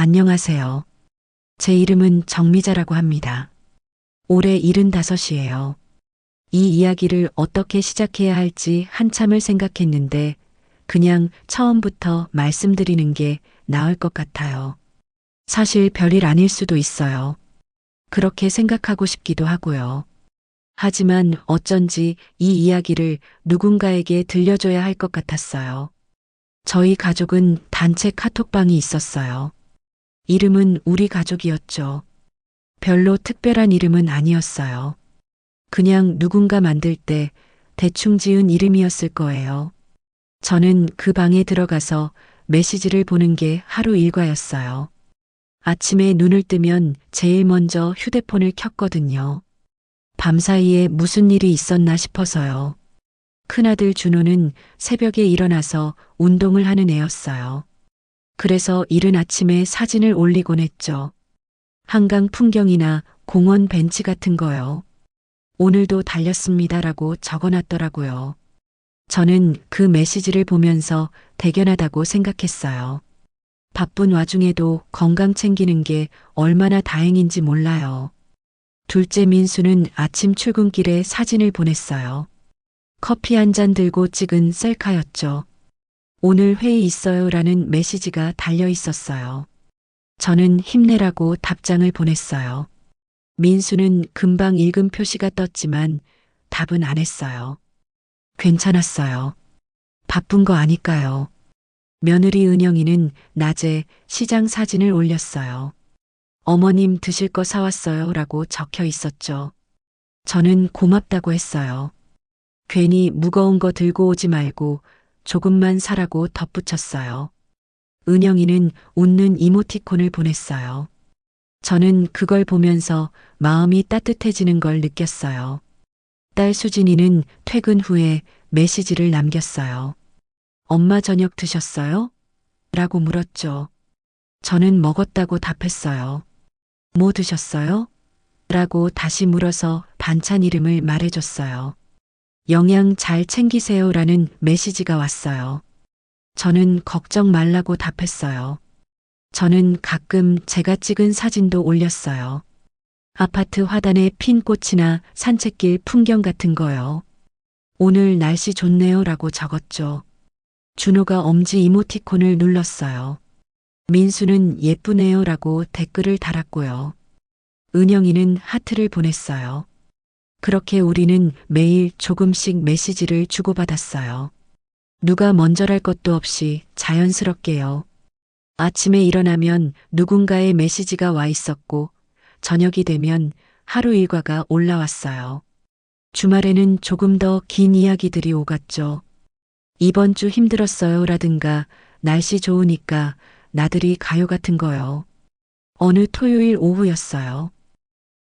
안녕하세요. 제 이름은 정미자라고 합니다. 올해 75이에요. 이 이야기를 어떻게 시작해야 할지 한참을 생각했는데 그냥 처음부터 말씀드리는 게 나을 것 같아요. 사실 별일 아닐 수도 있어요. 그렇게 생각하고 싶기도 하고요. 하지만 어쩐지 이 이야기를 누군가에게 들려줘야 할 것 같았어요. 저희 가족은 단체 카톡방이 있었어요. 이름은 우리 가족이었죠. 별로 특별한 이름은 아니었어요. 그냥 누군가 만들 때 대충 지은 이름이었을 거예요. 저는 그 방에 들어가서 메시지를 보는 게 하루 일과였어요. 아침에 눈을 뜨면 제일 먼저 휴대폰을 켰거든요. 밤사이에 무슨 일이 있었나 싶어서요. 큰아들 준호는 새벽에 일어나서 운동을 하는 애였어요. 그래서 이른 아침에 사진을 올리곤 했죠. 한강 풍경이나 공원 벤치 같은 거요. 오늘도 달렸습니다라고 적어놨더라고요. 저는 그 메시지를 보면서 대견하다고 생각했어요. 바쁜 와중에도 건강 챙기는 게 얼마나 다행인지 몰라요. 둘째 민수는 아침 출근길에 사진을 보냈어요. 커피 한 잔 들고 찍은 셀카였죠. 오늘 회의 있어요라는 메시지가 달려 있었어요. 저는 힘내라고 답장을 보냈어요. 민수는 금방 읽은 표시가 떴지만 답은 안 했어요. 괜찮았어요. 바쁜 거 아니까요. 며느리 은영이는 낮에 시장 사진을 올렸어요. 어머님 드실 거 사왔어요 라고 적혀 있었죠. 저는 고맙다고 했어요. 괜히 무거운 거 들고 오지 말고 조금만 사라고 덧붙였어요. 은영이는 웃는 이모티콘을 보냈어요. 저는 그걸 보면서 마음이 따뜻해지는 걸 느꼈어요. 딸 수진이는 퇴근 후에 메시지를 남겼어요. 엄마 저녁 드셨어요? 라고 물었죠. 저는 먹었다고 답했어요. 뭐 드셨어요? 라고 다시 물어서 반찬 이름을 말해줬어요. 영양 잘 챙기세요라는 메시지가 왔어요. 저는 걱정 말라고 답했어요. 저는 가끔 제가 찍은 사진도 올렸어요. 아파트 화단에 핀 꽃이나 산책길 풍경 같은 거요. 오늘 날씨 좋네요 라고 적었죠. 준호가 엄지 이모티콘을 눌렀어요. 민수는 예쁘네요 라고 댓글을 달았고요. 은영이는 하트를 보냈어요. 그렇게 우리는 매일 조금씩 메시지를 주고받았어요. 누가 먼저랄 것도 없이 자연스럽게요. 아침에 일어나면 누군가의 메시지가 와 있었고 저녁이 되면 하루 일과가 올라왔어요. 주말에는 조금 더 긴 이야기들이 오갔죠. 이번 주 힘들었어요 라든가 날씨 좋으니까 나들이 가요 같은 거요. 어느 토요일 오후였어요.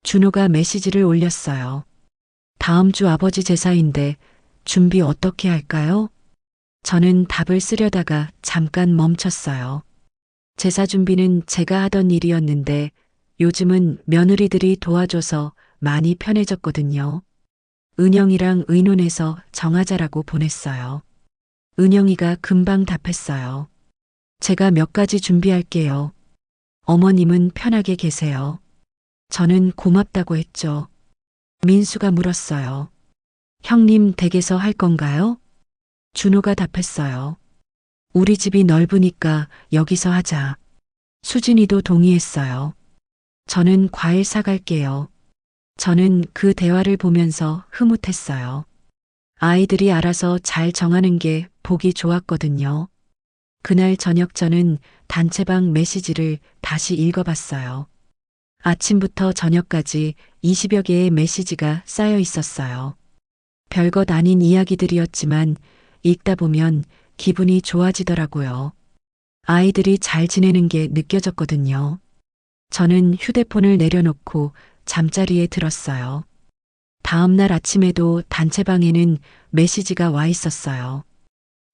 준호가 메시지를 올렸어요. 다음 주 아버지 제사인데 준비 어떻게 할까요? 저는 답을 쓰려다가 잠깐 멈췄어요. 제사 준비는 제가 하던 일이었는데 요즘은 며느리들이 도와줘서 많이 편해졌거든요. 은영이랑 의논해서 정하자라고 보냈어요. 은영이가 금방 답했어요. 제가 몇 가지 준비할게요. 어머님은 편하게 계세요. 저는 고맙다고 했죠. 민수가 물었어요. 형님 댁에서 할 건가요? 준호가 답했어요. 우리 집이 넓으니까 여기서 하자. 수진이도 동의했어요. 저는 과일 사갈게요. 저는 그 대화를 보면서 흐뭇했어요. 아이들이 알아서 잘 정하는 게 보기 좋았거든요. 그날 저녁 저는 단체방 메시지를 다시 읽어봤어요. 아침부터 저녁까지 20여 개의 메시지가 쌓여 있었어요. 별것 아닌 이야기들이었지만 읽다 보면 기분이 좋아지더라고요. 아이들이 잘 지내는 게 느껴졌거든요. 저는 휴대폰을 내려놓고 잠자리에 들었어요. 다음 날 아침에도 단체방에는 메시지가 와 있었어요.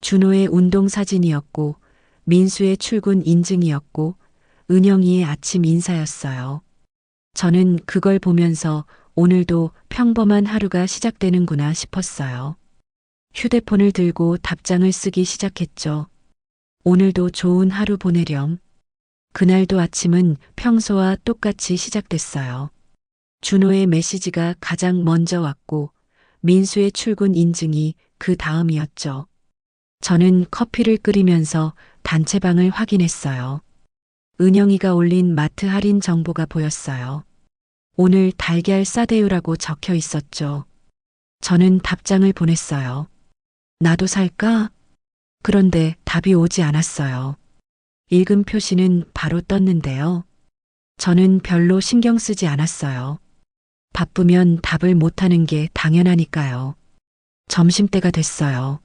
준호의 운동 사진이었고 민수의 출근 인증이었고 은영이의 아침 인사였어요. 저는 그걸 보면서 오늘도 평범한 하루가 시작되는구나 싶었어요. 휴대폰을 들고 답장을 쓰기 시작했죠. 오늘도 좋은 하루 보내렴. 그날도 아침은 평소와 똑같이 시작됐어요. 준호의 메시지가 가장 먼저 왔고 민수의 출근 인증이 그 다음이었죠. 저는 커피를 끓이면서 단체방을 확인했어요. 은영이가 올린 마트 할인 정보가 보였어요. 오늘 달걀 싸대유라고 적혀 있었죠. 저는 답장을 보냈어요. 나도 살까? 그런데 답이 오지 않았어요. 읽음 표시는 바로 떴는데요. 저는 별로 신경 쓰지 않았어요. 바쁘면 답을 못하는 게 당연하니까요. 점심때가 됐어요.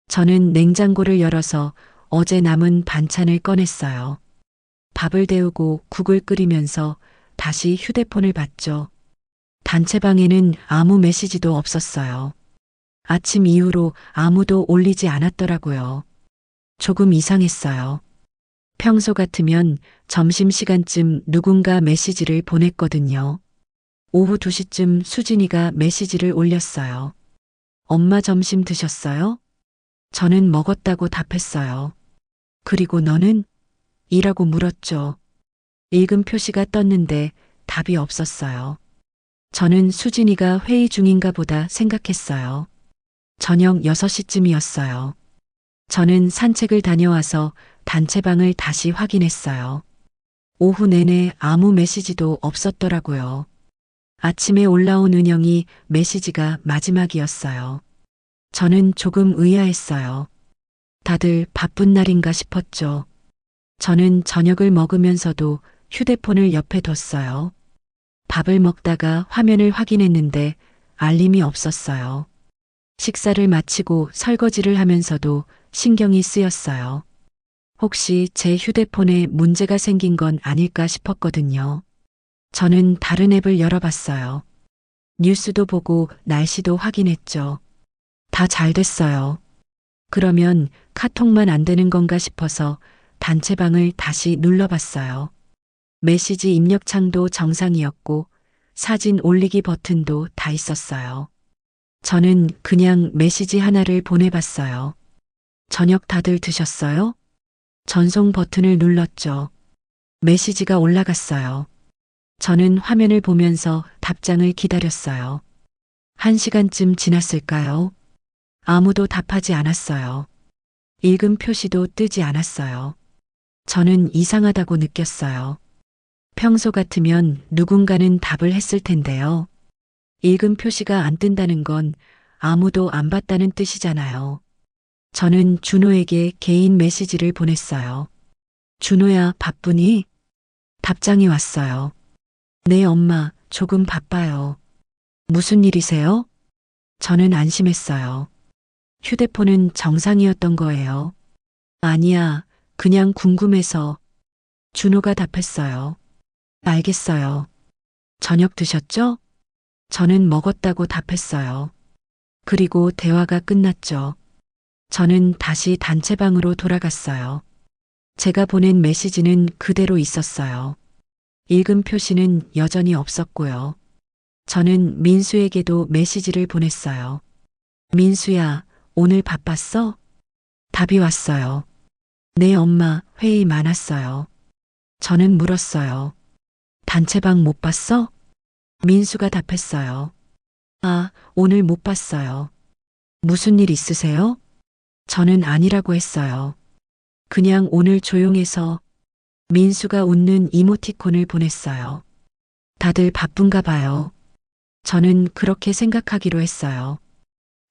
저는 냉장고를 열어서 어제 남은 반찬을 꺼냈어요. 밥을 데우고 국을 끓이면서 다시 휴대폰을 봤죠. 단체방에는 아무 메시지도 없었어요. 아침 이후로 아무도 올리지 않았더라고요. 조금 이상했어요. 평소 같으면 점심시간쯤 누군가 메시지를 보냈거든요. 오후 2시쯤 수진이가 메시지를 올렸어요. 엄마 점심 드셨어요? 저는 먹었다고 답했어요. 그리고 너는? 이라고 물었죠. 읽음 표시가 떴는데 답이 없었어요. 저는 수진이가 회의 중인가 보다 생각했어요. 저녁 6시쯤이었어요. 저는 산책을 다녀와서 단체방을 다시 확인했어요. 오후 내내 아무 메시지도 없었더라고요. 아침에 올라온 은영이 메시지가 마지막이었어요. 저는 조금 의아했어요. 다들 바쁜 날인가 싶었죠. 저는 저녁을 먹으면서도 휴대폰을 옆에 뒀어요. 밥을 먹다가 화면을 확인했는데 알림이 없었어요. 식사를 마치고 설거지를 하면서도 신경이 쓰였어요. 혹시 제 휴대폰에 문제가 생긴 건 아닐까 싶었거든요. 저는 다른 앱을 열어봤어요. 뉴스도 보고 날씨도 확인했죠. 다 잘 됐어요. 그러면 카톡만 안 되는 건가 싶어서 단체방을 다시 눌러봤어요. 메시지 입력창도 정상이었고 사진 올리기 버튼도 다 있었어요. 저는 그냥 메시지 하나를 보내봤어요. 저녁 다들 드셨어요? 전송 버튼을 눌렀죠. 메시지가 올라갔어요. 저는 화면을 보면서 답장을 기다렸어요. 1시간쯤 지났을까요? 아무도 답하지 않았어요. 읽음 표시도 뜨지 않았어요. 저는 이상하다고 느꼈어요. 평소 같으면 누군가는 답을 했을 텐데요. 읽음 표시가 안 뜬다는 건 아무도 안 봤다는 뜻이잖아요. 저는 준호에게 개인 메시지를 보냈어요. 준호야, 바쁘니? 답장이 왔어요. 네, 엄마, 조금 바빠요. 무슨 일이세요? 저는 안심했어요. 휴대폰은 정상이었던 거예요. 아니야, 그냥 궁금해서. 준호가 답했어요. 알겠어요. 저녁 드셨죠? 저는 먹었다고 답했어요. 그리고 대화가 끝났죠. 저는 다시 단체방으로 돌아갔어요. 제가 보낸 메시지는 그대로 있었어요. 읽음 표시는 여전히 없었고요. 저는 민수에게도 메시지를 보냈어요. 민수야, 오늘 바빴어? 답이 왔어요. 네, 엄마, 회의 많았어요. 저는 물었어요. 단체방 못 봤어? 민수가 답했어요. 아, 오늘 못 봤어요. 무슨 일 있으세요? 저는 아니라고 했어요. 그냥 오늘 조용해서. 민수가 웃는 이모티콘을 보냈어요. 다들 바쁜가 봐요. 저는 그렇게 생각하기로 했어요.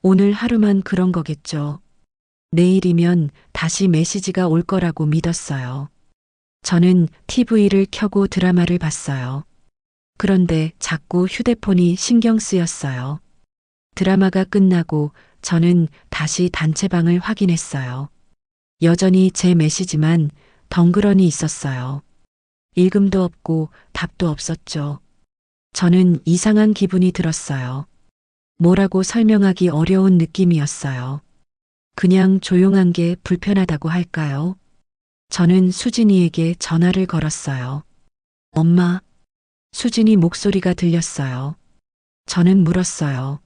오늘 하루만 그런 거겠죠. 내일이면 다시 메시지가 올 거라고 믿었어요. 저는 TV를 켜고 드라마를 봤어요. 그런데 자꾸 휴대폰이 신경 쓰였어요. 드라마가 끝나고 저는 다시 단체방을 확인했어요. 여전히 제 메시지만 덩그러니 있었어요. 읽음도 없고 답도 없었죠. 저는 이상한 기분이 들었어요. 뭐라고 설명하기 어려운 느낌이었어요. 그냥 조용한 게 불편하다고 할까요? 저는 수진이에게 전화를 걸었어요. 엄마, 수진이 목소리가 들렸어요. 저는 물었어요.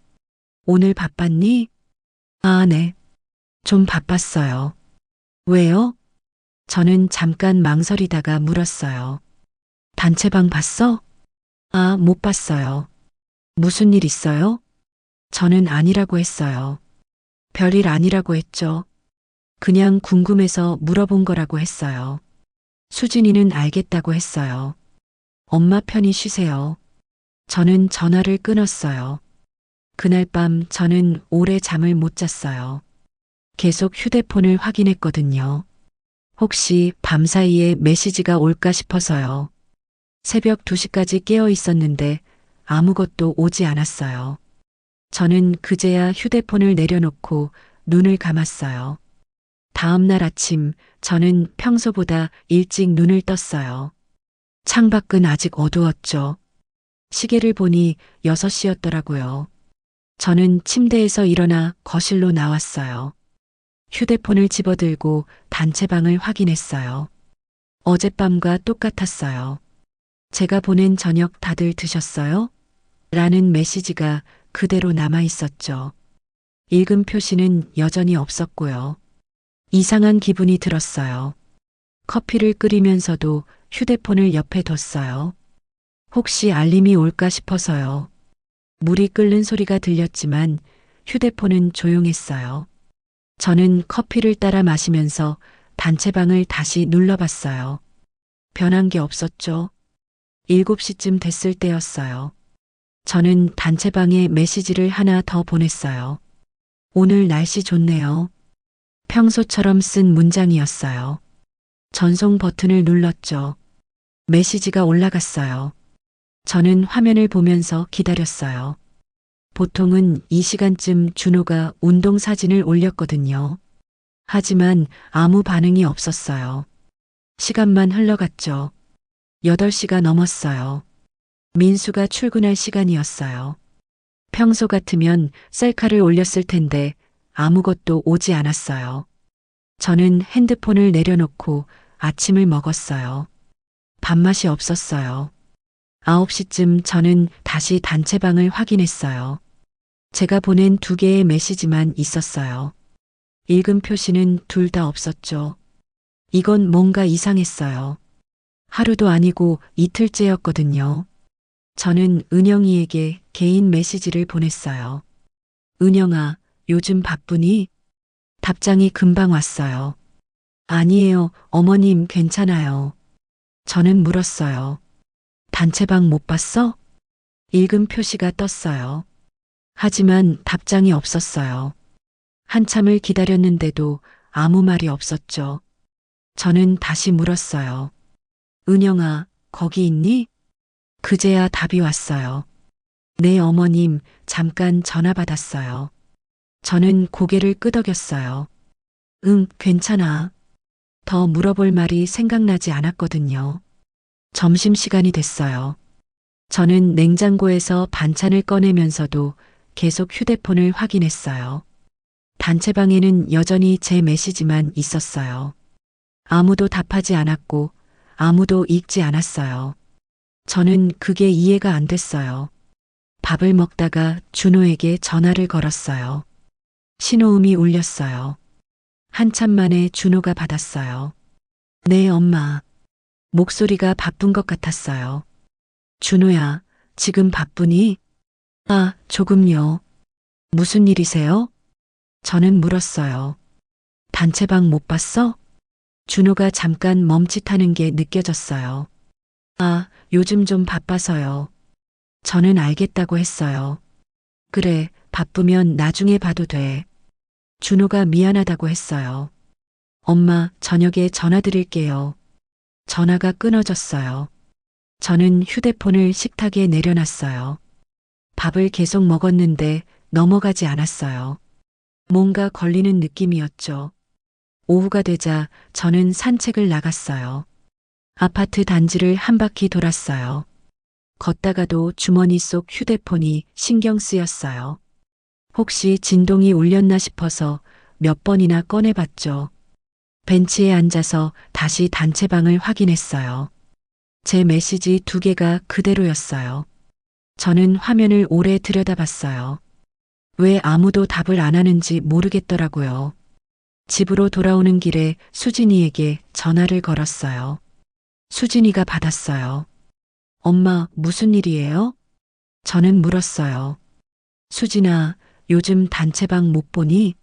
오늘 바빴니? 아, 네. 좀 바빴어요. 왜요? 저는 잠깐 망설이다가 물었어요. 단체방 봤어? 아, 못 봤어요. 무슨 일 있어요? 저는 아니라고 했어요. 별일 아니라고 했죠. 그냥 궁금해서 물어본 거라고 했어요. 수진이는 알겠다고 했어요. 엄마 편히 쉬세요. 저는 전화를 끊었어요. 그날 밤 저는 오래 잠을 못 잤어요. 계속 휴대폰을 확인했거든요. 혹시 밤사이에 메시지가 올까 싶어서요. 새벽 2시까지 깨어 있었는데 아무것도 오지 않았어요. 저는 그제야 휴대폰을 내려놓고 눈을 감았어요. 다음 날 아침 저는 평소보다 일찍 눈을 떴어요. 창밖은 아직 어두웠죠. 시계를 보니 6시였더라고요. 저는 침대에서 일어나 거실로 나왔어요. 휴대폰을 집어들고 단체방을 확인했어요. 어젯밤과 똑같았어요. 제가 보낸 저녁 다들 드셨어요? 라는 메시지가 그대로 남아 있었죠. 읽음 표시는 여전히 없었고요. 이상한 기분이 들었어요. 커피를 끓이면서도 휴대폰을 옆에 뒀어요. 혹시 알림이 올까 싶어서요. 물이 끓는 소리가 들렸지만 휴대폰은 조용했어요. 저는 커피를 따라 마시면서 단체방을 다시 눌러봤어요. 변한 게 없었죠. 7시쯤 됐을 때였어요. 저는 단체방에 메시지를 하나 더 보냈어요. 오늘 날씨 좋네요. 평소처럼 쓴 문장이었어요. 전송 버튼을 눌렀죠. 메시지가 올라갔어요. 저는 화면을 보면서 기다렸어요. 보통은 이 시간쯤 준호가 운동 사진을 올렸거든요. 하지만 아무 반응이 없었어요. 시간만 흘러갔죠. 8시가 넘었어요. 민수가 출근할 시간이었어요. 평소 같으면 셀카를 올렸을 텐데 아무것도 오지 않았어요. 저는 핸드폰을 내려놓고 아침을 먹었어요. 밥맛이 없었어요. 9시쯤 저는 다시 단체방을 확인했어요. 제가 보낸 2개의 메시지만 있었어요. 읽음 표시는 둘 다 없었죠. 이건 뭔가 이상했어요. 하루도 아니고 이틀째였거든요. 저는 은영이에게 개인 메시지를 보냈어요. 은영아, 요즘 바쁘니? 답장이 금방 왔어요. 아니에요, 어머님 괜찮아요. 저는 물었어요. 단체방 못 봤어? 읽음 표시가 떴어요. 하지만 답장이 없었어요. 한참을 기다렸는데도 아무 말이 없었죠. 저는 다시 물었어요. 은영아, 거기 있니? 그제야 답이 왔어요. 네, 어머님, 잠깐 전화 받았어요. 저는 고개를 끄덕였어요. 응, 괜찮아. 더 물어볼 말이 생각나지 않았거든요. 점심시간이 됐어요. 저는 냉장고에서 반찬을 꺼내면서도 계속 휴대폰을 확인했어요. 단체방에는 여전히 제 메시지만 있었어요. 아무도 답하지 않았고 아무도 읽지 않았어요. 저는 그게 이해가 안 됐어요. 밥을 먹다가 준호에게 전화를 걸었어요. 신호음이 울렸어요. 한참 만에 준호가 받았어요. 네, 엄마. 목소리가 바쁜 것 같았어요. 준호야, 지금 바쁘니? 아, 조금요. 무슨 일이세요? 저는 물었어요. 단체방 못 봤어? 준호가 잠깐 멈칫하는 게 느껴졌어요. 아, 요즘 좀 바빠서요. 저는 알겠다고 했어요. 그래, 바쁘면 나중에 봐도 돼. 준호가 미안하다고 했어요. 엄마, 저녁에 전화 드릴게요. 전화가 끊어졌어요. 저는 휴대폰을 식탁에 내려놨어요. 밥을 계속 먹었는데 넘어가지 않았어요. 뭔가 걸리는 느낌이었죠. 오후가 되자 저는 산책을 나갔어요. 아파트 단지를 한 바퀴 돌았어요. 걷다가도 주머니 속 휴대폰이 신경 쓰였어요. 혹시 진동이 울렸나 싶어서 몇 번이나 꺼내봤죠. 벤치에 앉아서 다시 단체방을 확인했어요. 제 메시지 2개가 그대로였어요. 저는 화면을 오래 들여다봤어요. 왜 아무도 답을 안 하는지 모르겠더라고요. 집으로 돌아오는 길에 수진이에게 전화를 걸었어요. 수진이가 받았어요. 엄마, 무슨 일이에요? 저는 물었어요. 수진아, 요즘 단체방 못 보니?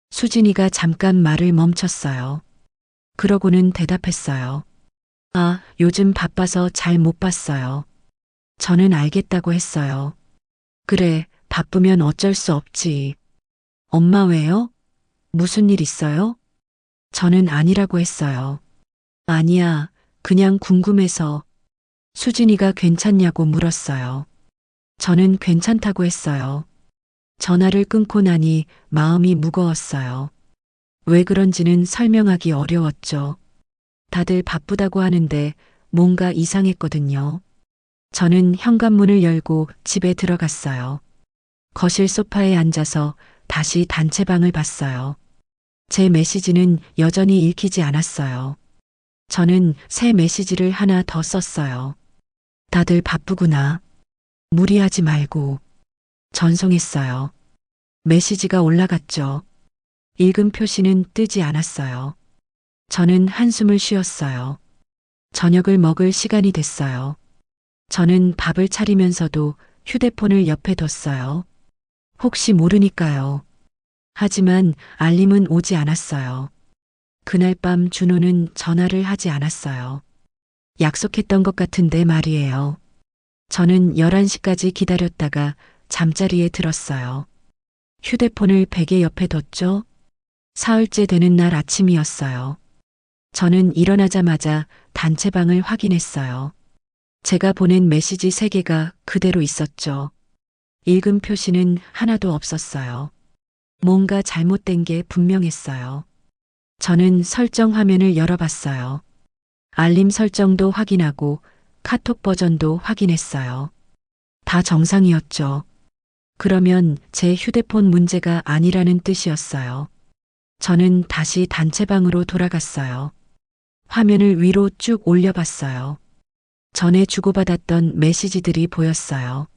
수진이가 잠깐 말을 멈췄어요. 그러고는 대답했어요. 아, 요즘 바빠서 잘 못 봤어요. 저는 알겠다고 했어요. 그래, 바쁘면 어쩔 수 없지. 엄마 왜요? 무슨 일 있어요? 저는 아니라고 했어요. 아니야, 그냥 궁금해서. 수진이가 괜찮냐고 물었어요. 저는 괜찮다고 했어요. 전화를 끊고 나니 마음이 무거웠어요. 왜 그런지는 설명하기 어려웠죠. 다들 바쁘다고 하는데 뭔가 이상했거든요. 저는 현관문을 열고 집에 들어갔어요. 거실 소파에 앉아서 다시 단체방을 봤어요. 제 메시지는 여전히 읽히지 않았어요. 저는 새 메시지를 하나 더 썼어요. 다들 바쁘구나. 무리하지 말고. 전송했어요. 메시지가 올라갔죠. 읽은 표시는 뜨지 않았어요. 저는 한숨을 쉬었어요. 저녁을 먹을 시간이 됐어요. 저는 밥을 차리면서도 휴대폰을 옆에 뒀어요. 혹시 모르니까요. 하지만 알림은 오지 않았어요. 그날 밤 준호는 전화를 하지 않았어요. 약속했던 것 같은데 말이에요. 저는 11시까지 기다렸다가 잠자리에 들었어요. 휴대폰을 베개 옆에 뒀죠. 사흘째 되는 날 아침이었어요. 저는 일어나자마자 단체방을 확인했어요. 제가 보낸 메시지 3개가 그대로 있었죠. 읽은 표시는 하나도 없었어요. 뭔가 잘못된 게 분명했어요. 저는 설정 화면을 열어봤어요. 알림 설정도 확인하고 카톡 버전도 확인했어요. 다 정상이었죠. 그러면 제 휴대폰 문제가 아니라는 뜻이었어요. 저는 다시 단체방으로 돌아갔어요. 화면을 위로 쭉 올려봤어요. 전에 주고받았던 메시지들이 보였어요.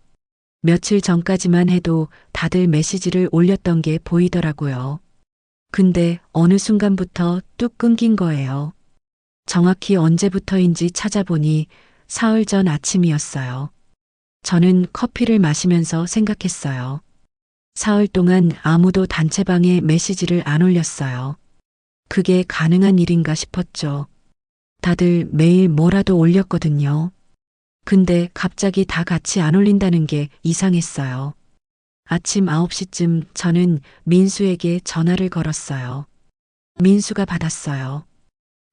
며칠 전까지만 해도 다들 메시지를 올렸던 게 보이더라고요. 근데 어느 순간부터 뚝 끊긴 거예요. 정확히 언제부터인지 찾아보니 사흘 전 아침이었어요. 저는 커피를 마시면서 생각했어요. 사흘 동안 아무도 단체방에 메시지를 안 올렸어요. 그게 가능한 일인가 싶었죠. 다들 매일 뭐라도 올렸거든요. 근데 갑자기 다 같이 안 올린다는 게 이상했어요. 아침 9시쯤 저는 민수에게 전화를 걸었어요. 민수가 받았어요.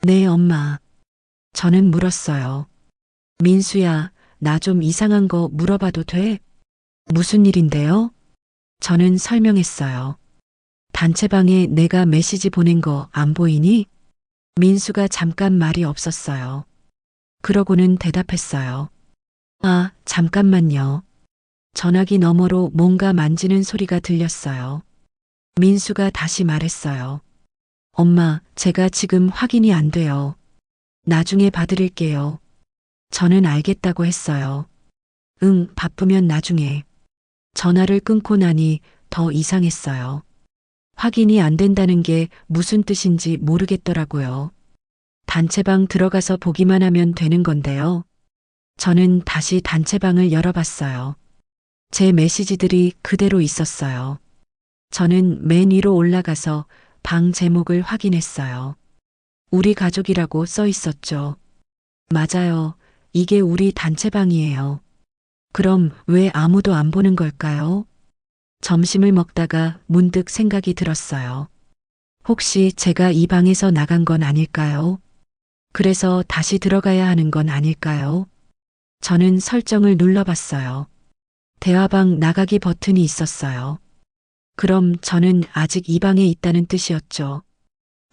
네, 엄마. 저는 물었어요. 민수야, 나 좀 이상한 거 물어봐도 돼? 무슨 일인데요? 저는 설명했어요. 단체방에 내가 메시지 보낸 거 안 보이니? 민수가 잠깐 말이 없었어요. 그러고는 대답했어요. 아, 잠깐만요. 전화기 너머로 뭔가 만지는 소리가 들렸어요. 민수가 다시 말했어요. 엄마, 제가 지금 확인이 안 돼요. 나중에 봐드릴게요. 저는 알겠다고 했어요. 응, 바쁘면 나중에. 전화를 끊고 나니 더 이상했어요. 확인이 안 된다는 게 무슨 뜻인지 모르겠더라고요. 단체방 들어가서 보기만 하면 되는 건데요. 저는 다시 단체방을 열어봤어요. 제 메시지들이 그대로 있었어요. 저는 맨 위로 올라가서 방 제목을 확인했어요. 우리 가족이라고 써 있었죠. 맞아요. 이게 우리 단체방이에요. 그럼 왜 아무도 안 보는 걸까요? 점심을 먹다가 문득 생각이 들었어요. 혹시 제가 이 방에서 나간 건 아닐까요? 그래서 다시 들어가야 하는 건 아닐까요? 저는 설정을 눌러봤어요. 대화방 나가기 버튼이 있었어요. 그럼 저는 아직 이 방에 있다는 뜻이었죠.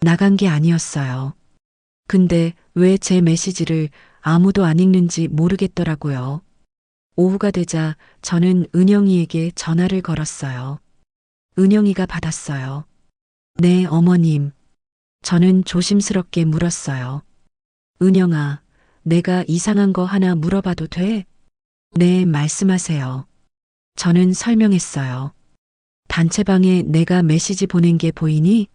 나간 게 아니었어요. 근데 왜 제 메시지를 아무도 안 읽는지 모르겠더라고요. 오후가 되자 저는 은영이에게 전화를 걸었어요. 은영이가 받았어요. 네, 어머님. 저는 조심스럽게 물었어요. 은영아, 내가 이상한 거 하나 물어봐도 돼? 네, 말씀하세요. 저는 설명했어요. 단체방에 내가 메시지 보낸 게 보이니?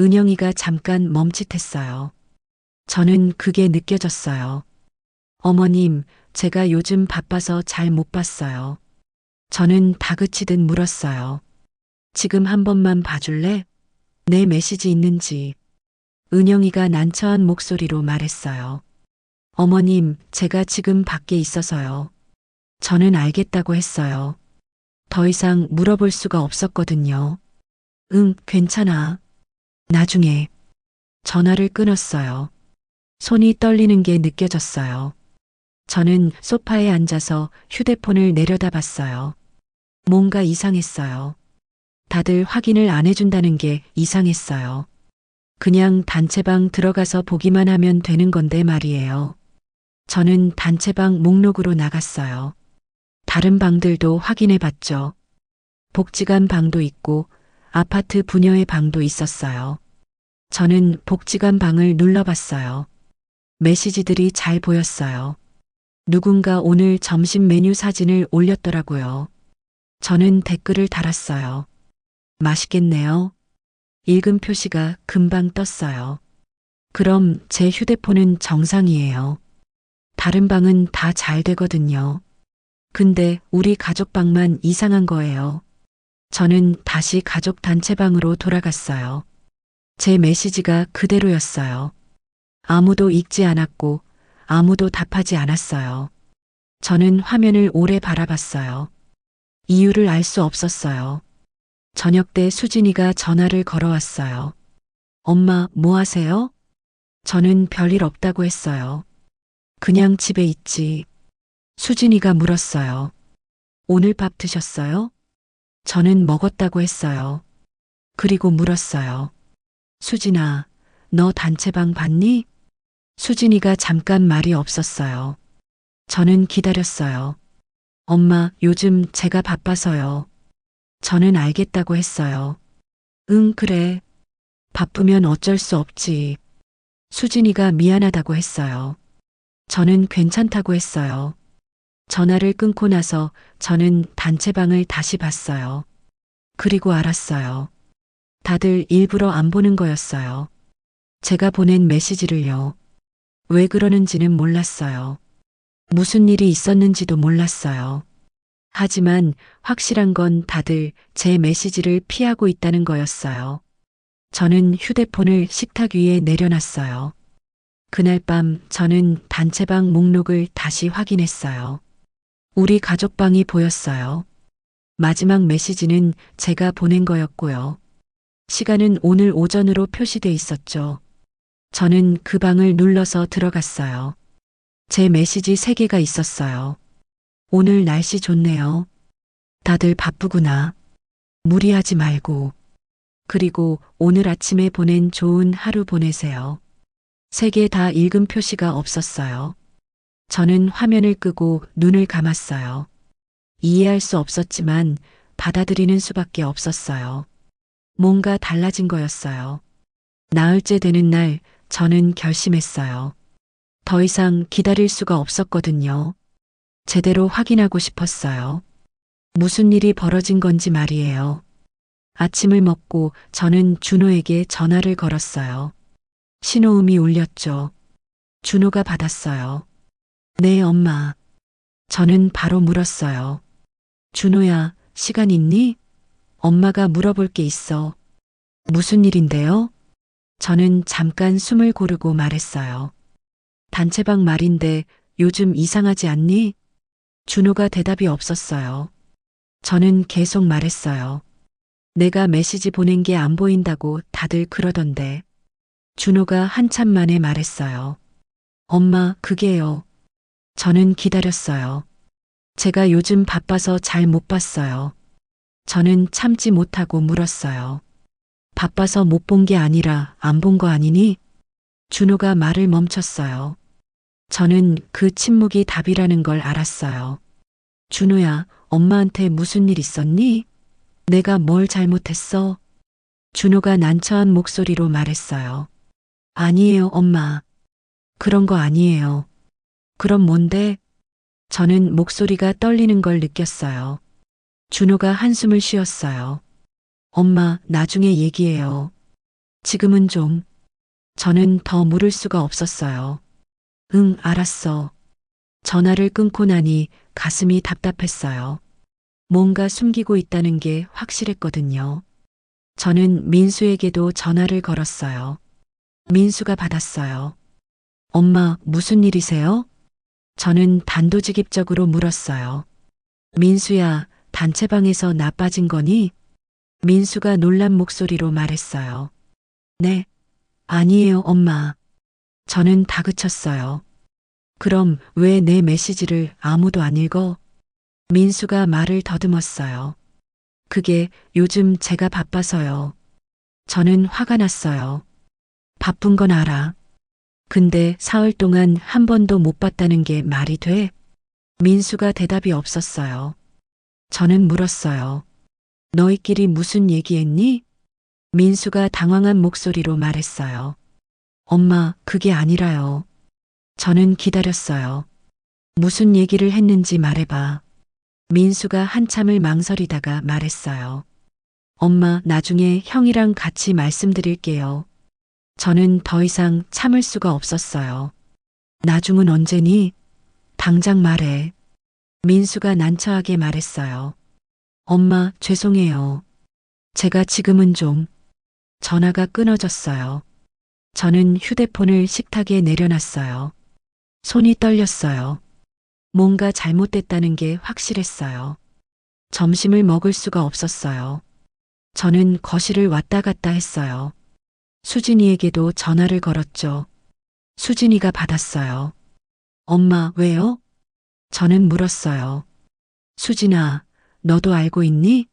은영이가 잠깐 멈칫했어요. 저는 그게 느껴졌어요. 어머님, 제가 요즘 바빠서 잘 못 봤어요. 저는 다그치듯 물었어요. 지금 한 번만 봐줄래? 내 메시지 있는지. 은영이가 난처한 목소리로 말했어요. 어머님, 제가 지금 밖에 있어서요. 저는 알겠다고 했어요. 더 이상 물어볼 수가 없었거든요. 응, 괜찮아. 나중에. 전화를 끊었어요. 손이 떨리는 게 느껴졌어요. 저는 소파에 앉아서 휴대폰을 내려다봤어요. 뭔가 이상했어요. 다들 확인을 안 해준다는 게 이상했어요. 그냥 단체방 들어가서 보기만 하면 되는 건데 말이에요. 저는 단체방 목록으로 나갔어요. 다른 방들도 확인해 봤죠. 복지관 방도 있고 아파트 부녀의 방도 있었어요. 저는 복지관 방을 눌러봤어요. 메시지들이 잘 보였어요. 누군가 오늘 점심 메뉴 사진을 올렸더라고요. 저는 댓글을 달았어요. 맛있겠네요. 읽음 표시가 금방 떴어요. 그럼 제 휴대폰은 정상이에요. 다른 방은 다 잘 되거든요. 근데 우리 가족 방만 이상한 거예요. 저는 다시 가족 단체방으로 돌아갔어요. 제 메시지가 그대로였어요. 아무도 읽지 않았고 아무도 답하지 않았어요. 저는 화면을 오래 바라봤어요. 이유를 알 수 없었어요. 저녁 때 수진이가 전화를 걸어왔어요. 엄마, 뭐 하세요? 저는 별일 없다고 했어요. 그냥 집에 있지. 수진이가 물었어요. 오늘 밥 드셨어요? 저는 먹었다고 했어요. 그리고 물었어요. 수진아, 너 단체방 봤니? 수진이가 잠깐 말이 없었어요. 저는 기다렸어요. 엄마, 요즘 제가 바빠서요. 저는 알겠다고 했어요. 응, 그래. 바쁘면 어쩔 수 없지. 수진이가 미안하다고 했어요. 저는 괜찮다고 했어요. 전화를 끊고 나서 저는 단체방을 다시 봤어요. 그리고 알았어요. 다들 일부러 안 보는 거였어요. 제가 보낸 메시지를요. 왜 그러는지는 몰랐어요. 무슨 일이 있었는지도 몰랐어요. 하지만 확실한 건 다들 제 메시지를 피하고 있다는 거였어요. 저는 휴대폰을 식탁 위에 내려놨어요. 그날 밤 저는 단체방 목록을 다시 확인했어요. 우리 가족방이 보였어요. 마지막 메시지는 제가 보낸 거였고요. 시간은 오늘 오전으로 표시돼 있었죠. 저는 그 방을 눌러서 들어갔어요. 제 메시지 3개가 있었어요. 오늘 날씨 좋네요. 다들 바쁘구나. 무리하지 말고. 그리고 오늘 아침에 보낸 좋은 하루 보내세요. 3개 다 읽음 표시가 없었어요. 저는 화면을 끄고 눈을 감았어요. 이해할 수 없었지만 받아들이는 수밖에 없었어요. 뭔가 달라진 거였어요. 나흘째 되는 날 저는 결심했어요. 더 이상 기다릴 수가 없었거든요. 제대로 확인하고 싶었어요. 무슨 일이 벌어진 건지 말이에요. 아침을 먹고 저는 준호에게 전화를 걸었어요. 신호음이 울렸죠. 준호가 받았어요. 네, 엄마. 저는 바로 물었어요. 준호야, 시간 있니? 엄마가 물어볼 게 있어. 무슨 일인데요? 저는 잠깐 숨을 고르고 말했어요. 단체방 말인데 요즘 이상하지 않니? 준호가 대답이 없었어요. 저는 계속 말했어요. 내가 메시지 보낸 게 안 보인다고 다들 그러던데. 준호가 한참 만에 말했어요. 엄마, 그게요. 저는 기다렸어요. 제가 요즘 바빠서 잘 못 봤어요. 저는 참지 못하고 물었어요. 바빠서 못 본 게 아니라 안 본 거 아니니? 준호가 말을 멈췄어요. 저는 그 침묵이 답이라는 걸 알았어요. 준호야, 엄마한테 무슨 일 있었니? 내가 뭘 잘못했어? 준호가 난처한 목소리로 말했어요. 아니에요, 엄마. 그런 거 아니에요. 그럼 뭔데? 저는 목소리가 떨리는 걸 느꼈어요. 준호가 한숨을 쉬었어요. 엄마, 나중에 얘기해요. 지금은 좀. 저는 더 물을 수가 없었어요. 응, 알았어. 전화를 끊고 나니 가슴이 답답했어요. 뭔가 숨기고 있다는 게 확실했거든요. 저는 민수에게도 전화를 걸었어요. 민수가 받았어요. 엄마, 무슨 일이세요? 저는 단도직입적으로 물었어요. 민수야, 단체방에서 나 빠진 거니? 민수가 놀란 목소리로 말했어요. 네, 아니에요, 엄마. 저는 다그쳤어요. 그럼 왜 내 메시지를 아무도 안 읽어? 민수가 말을 더듬었어요. 그게 요즘 제가 바빠서요. 저는 화가 났어요. 바쁜 건 알아. 근데 사흘 동안 한 번도 못 봤다는 게 말이 돼? 민수가 대답이 없었어요. 저는 물었어요. 너희끼리 무슨 얘기했니? 민수가 당황한 목소리로 말했어요. 엄마, 그게 아니라요. 저는 기다렸어요. 무슨 얘기를 했는지 말해봐. 민수가 한참을 망설이다가 말했어요. 엄마, 나중에 형이랑 같이 말씀드릴게요. 저는 더 이상 참을 수가 없었어요. 나중은 언제니? 당장 말해. 민수가 난처하게 말했어요. 엄마, 죄송해요. 제가 지금은 좀. 전화가 끊어졌어요. 저는 휴대폰을 식탁에 내려놨어요. 손이 떨렸어요. 뭔가 잘못됐다는 게 확실했어요. 점심을 먹을 수가 없었어요. 저는 거실을 왔다 갔다 했어요. 수진이에게도 전화를 걸었죠. 수진이가 받았어요. 엄마, 왜요? 저는 물었어요. 수진아, 너도 알고 있니?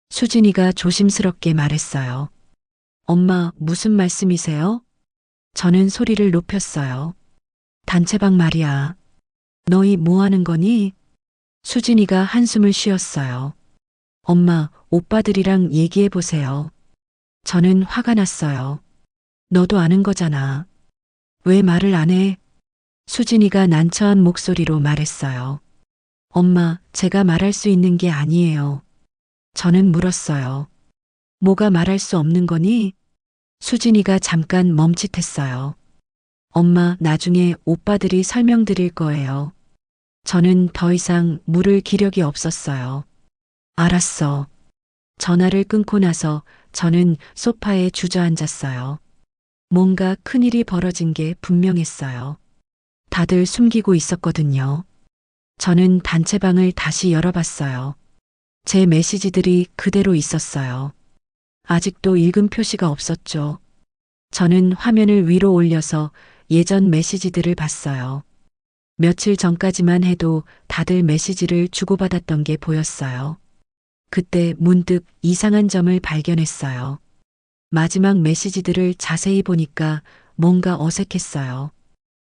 수진이가 조심스럽게 말했어요. 엄마, 무슨 말씀이세요? 저는 소리를 높였어요. 단체방 말이야. 너희 뭐 하는 거니? 수진이가 한숨을 쉬었어요. 엄마, 오빠들이랑 얘기해 보세요. 저는 화가 났어요. 너도 아는 거잖아. 왜 말을 안 해? 수진이가 난처한 목소리로 말했어요. 엄마, 제가 말할 수 있는 게 아니에요. 저는 물었어요. 뭐가 말할 수 없는 거니? 수진이가 잠깐 멈칫했어요. 엄마, 나중에 오빠들이 설명드릴 거예요. 저는 더 이상 물을 기력이 없었어요. 알았어. 전화를 끊고 나서 저는 소파에 주저앉았어요. 뭔가 큰일이 벌어진 게 분명했어요. 다들 숨기고 있었거든요. 저는 단체방을 다시 열어봤어요. 제 메시지들이 그대로 있었어요. 아직도 읽은 표시가 없었죠. 저는 화면을 위로 올려서 예전 메시지들을 봤어요. 며칠 전까지만 해도 다들 메시지를 주고받았던 게 보였어요. 그때 문득 이상한 점을 발견했어요. 마지막 메시지들을 자세히 보니까 뭔가 어색했어요.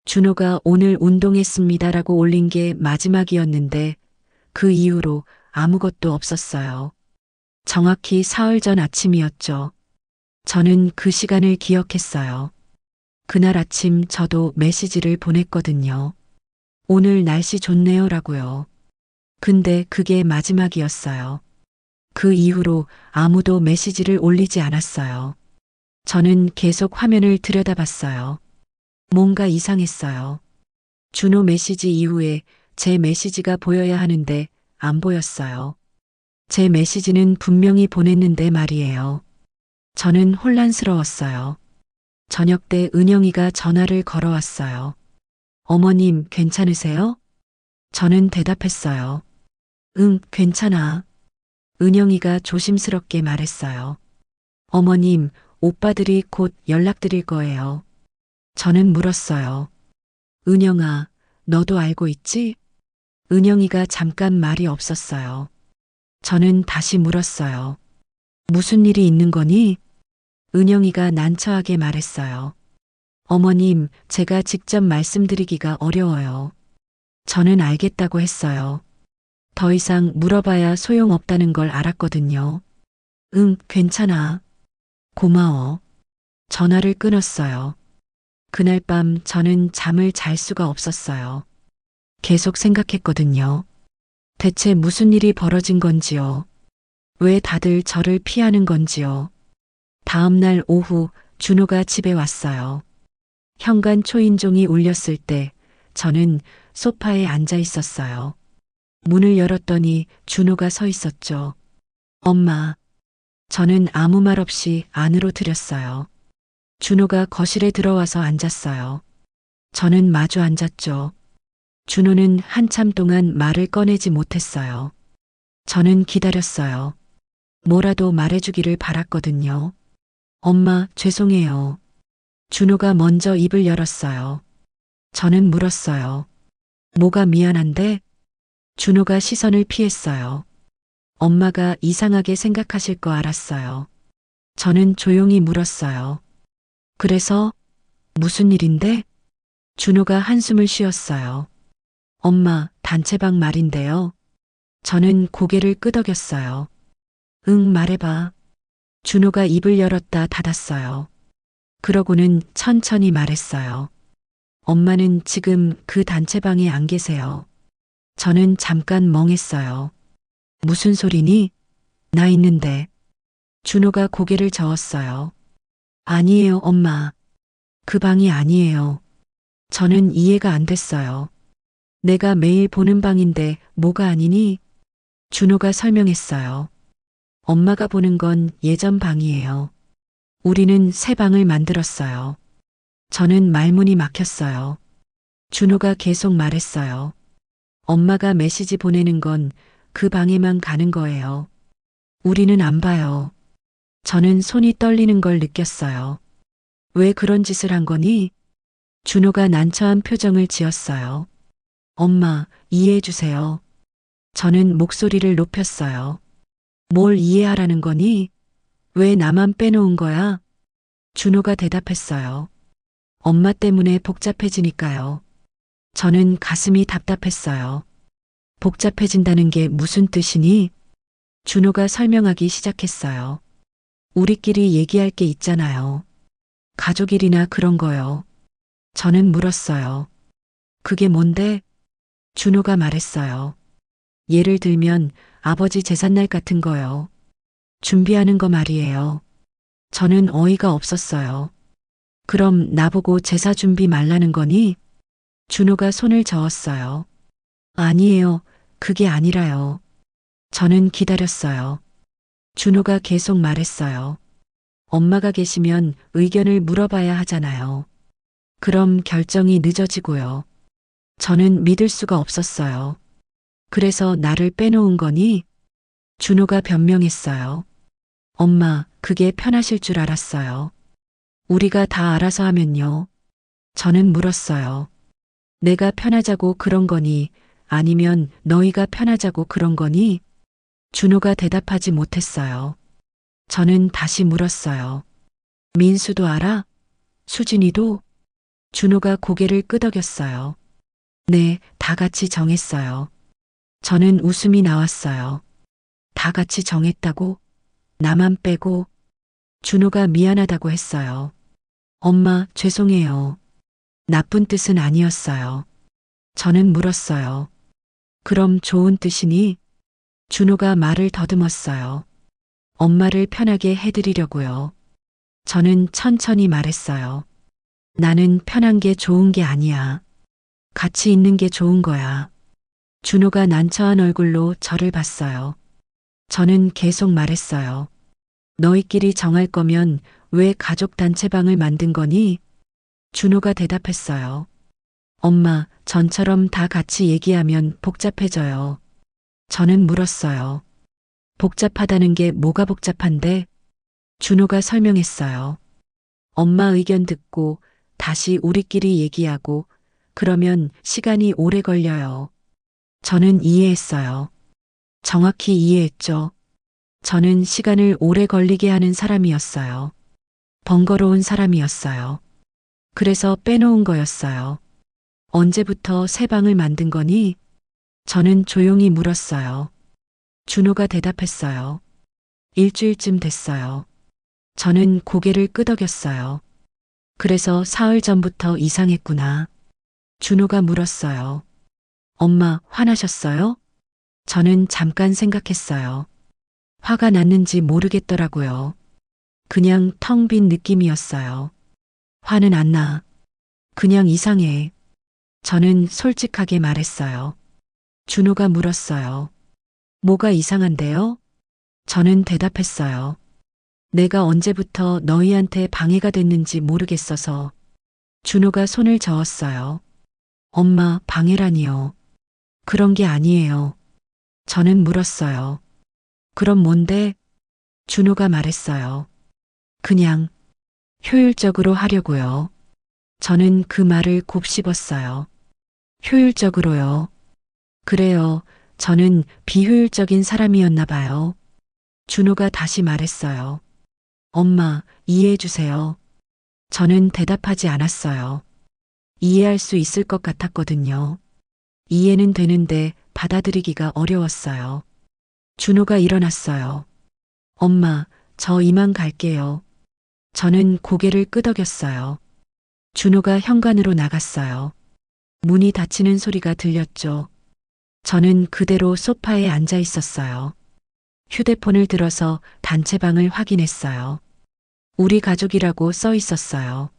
준호가 오늘 운동했습니다라고 올린 게 마지막이었는데 그 이후로 아무것도 없었어요. 정확히 사흘 전 아침이었죠. 저는 그 시간을 기억했어요. 그날 아침 저도 메시지를 보냈거든요. 오늘 날씨 좋네요 라고요. 근데 그게 마지막이었어요. 그 이후로 아무도 메시지를 올리지 않았어요. 저는 계속 화면을 들여다봤어요. 뭔가 이상했어요. 준호 메시지 이후에 제 메시지가 보여야 하는데 안 보였어요. 제 메시지는 분명히 보냈는데 말이에요. 저는 혼란스러웠어요. 저녁 때 은영이가 전화를 걸어왔어요. 어머님, 괜찮으세요? 저는 대답했어요. 응, 괜찮아. 은영이가 조심스럽게 말했어요. 어머님, 오빠들이 곧 연락드릴 거예요. 저는 물었어요. 은영아, 너도 알고 있지? 은영이가 잠깐 말이 없었어요. 저는 다시 물었어요. 무슨 일이 있는 거니? 은영이가 난처하게 말했어요. 어머님, 제가 직접 말씀드리기가 어려워요. 저는 알겠다고 했어요. 더 이상 물어봐야 소용없다는 걸 알았거든요. 응, 괜찮아. 고마워. 전화를 끊었어요. 그날 밤 저는 잠을 잘 수가 없었어요. 계속 생각했거든요. 대체 무슨 일이 벌어진 건지요. 왜 다들 저를 피하는 건지요. 다음 날 오후 준호가 집에 왔어요. 현관 초인종이 울렸을 때 저는 소파에 앉아 있었어요. 문을 열었더니 준호가 서 있었죠. 엄마. 저는 아무 말 없이 안으로 들였어요. 준호가 거실에 들어와서 앉았어요. 저는 마주 앉았죠. 준호는 한참 동안 말을 꺼내지 못했어요. 저는 기다렸어요. 뭐라도 말해주기를 바랐거든요. 엄마, 죄송해요. 준호가 먼저 입을 열었어요. 저는 물었어요. 뭐가 미안한데? 준호가 시선을 피했어요. 엄마가 이상하게 생각하실 거 알았어요. 저는 조용히 물었어요. 그래서 무슨 일인데? 준호가 한숨을 쉬었어요. 엄마, 단체방 말인데요. 저는 고개를 끄덕였어요. 응, 말해봐. 준호가 입을 열었다 닫았어요. 그러고는 천천히 말했어요. 엄마는 지금 그 단체방에 안 계세요. 저는 잠깐 멍했어요. 무슨 소리니? 나 있는데. 준호가 고개를 저었어요. 아니에요, 엄마. 그 방이 아니에요. 저는 이해가 안 됐어요. 내가 매일 보는 방인데 뭐가 아니니? 준호가 설명했어요. 엄마가 보는 건 예전 방이에요. 우리는 새 방을 만들었어요. 저는 말문이 막혔어요. 준호가 계속 말했어요. 엄마가 메시지 보내는 건 그 방에만 가는 거예요. 우리는 안 봐요. 저는 손이 떨리는 걸 느꼈어요. 왜 그런 짓을 한 거니? 준호가 난처한 표정을 지었어요. 엄마, 이해해 주세요. 저는 목소리를 높였어요. 뭘 이해하라는 거니? 왜 나만 빼놓은 거야? 준호가 대답했어요. 엄마 때문에 복잡해지니까요. 저는 가슴이 답답했어요. 복잡해진다는 게 무슨 뜻이니? 준호가 설명하기 시작했어요. 우리끼리 얘기할 게 있잖아요. 가족 일이나 그런 거요. 저는 물었어요. 그게 뭔데? 준호가 말했어요. 예를 들면 아버지 제삿날 같은 거요. 준비하는 거 말이에요. 저는 어이가 없었어요. 그럼 나보고 제사 준비 말라는 거니? 준호가 손을 저었어요. 아니에요. 그게 아니라요. 저는 기다렸어요. 준호가 계속 말했어요. 엄마가 계시면 의견을 물어봐야 하잖아요. 그럼 결정이 늦어지고요. 저는 믿을 수가 없었어요. 그래서 나를 빼놓은 거니? 준호가 변명했어요. 엄마, 그게 편하실 줄 알았어요. 우리가 다 알아서 하면요. 저는 물었어요. 내가 편하자고 그런 거니? 아니면 너희가 편하자고 그런 거니? 준호가 대답하지 못했어요. 저는 다시 물었어요. 민수도 알아? 수진이도? 준호가 고개를 끄덕였어요. 네, 다 같이 정했어요. 저는 웃음이 나왔어요. 다 같이 정했다고? 나만 빼고? 준호가 미안하다고 했어요. 엄마, 죄송해요. 나쁜 뜻은 아니었어요. 저는 물었어요. 그럼 좋은 뜻이니? 준호가 말을 더듬었어요. 엄마를 편하게 해드리려고요. 저는 천천히 말했어요. 나는 편한 게 좋은 게 아니야. 같이 있는 게 좋은 거야. 준호가 난처한 얼굴로 저를 봤어요. 저는 계속 말했어요. 너희끼리 정할 거면 왜 가족 단체방을 만든 거니? 준호가 대답했어요. 엄마, 전처럼 다 같이 얘기하면 복잡해져요. 저는 물었어요. 복잡하다는 게 뭐가 복잡한데? 준호가 설명했어요. 엄마 의견 듣고 다시 우리끼리 얘기하고 그러면 시간이 오래 걸려요. 저는 이해했어요. 정확히 이해했죠. 저는 시간을 오래 걸리게 하는 사람이었어요. 번거로운 사람이었어요. 그래서 빼놓은 거였어요. 언제부터 새 방을 만든 거니? 저는 조용히 물었어요. 준호가 대답했어요. 일주일쯤 됐어요. 저는 고개를 끄덕였어요. 그래서 사흘 전부터 이상했구나. 준호가 물었어요. 엄마, 화나셨어요? 저는 잠깐 생각했어요. 화가 났는지 모르겠더라고요. 그냥 텅 빈 느낌이었어요. 화는 안 나. 그냥 이상해. 저는 솔직하게 말했어요. 준호가 물었어요. 뭐가 이상한데요? 저는 대답했어요. 내가 언제부터 너희한테 방해가 됐는지 모르겠어서. 준호가 손을 저었어요. 엄마, 방해라니요. 그런 게 아니에요. 저는 물었어요. 그럼 뭔데? 준호가 말했어요. 그냥 효율적으로 하려고요. 저는 그 말을 곱씹었어요. 효율적으로요. 그래요. 저는 비효율적인 사람이었나 봐요. 준호가 다시 말했어요. 엄마, 이해해 주세요. 저는 대답하지 않았어요. 이해할 수 있을 것 같았거든요. 이해는 되는데 받아들이기가 어려웠어요. 준호가 일어났어요. 엄마, 저 이만 갈게요. 저는 고개를 끄덕였어요. 준호가 현관으로 나갔어요. 문이 닫히는 소리가 들렸죠. 저는 그대로 소파에 앉아 있었어요. 휴대폰을 들어서 단체방을 확인했어요. 우리 가족이라고 써 있었어요.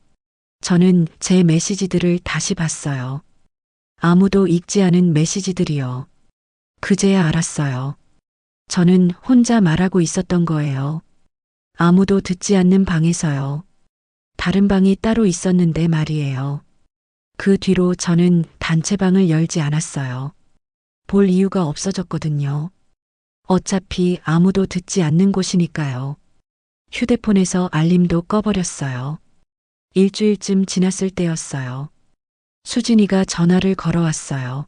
저는 제 메시지들을 다시 봤어요. 아무도 읽지 않은 메시지들이요. 그제야 알았어요. 저는 혼자 말하고 있었던 거예요. 아무도 듣지 않는 방에서요. 다른 방이 따로 있었는데 말이에요. 그 뒤로 저는 단체방을 열지 않았어요. 볼 이유가 없어졌거든요. 어차피 아무도 듣지 않는 곳이니까요. 휴대폰에서 알림도 꺼버렸어요. 일주일쯤 지났을 때였어요. 수진이가 전화를 걸어왔어요.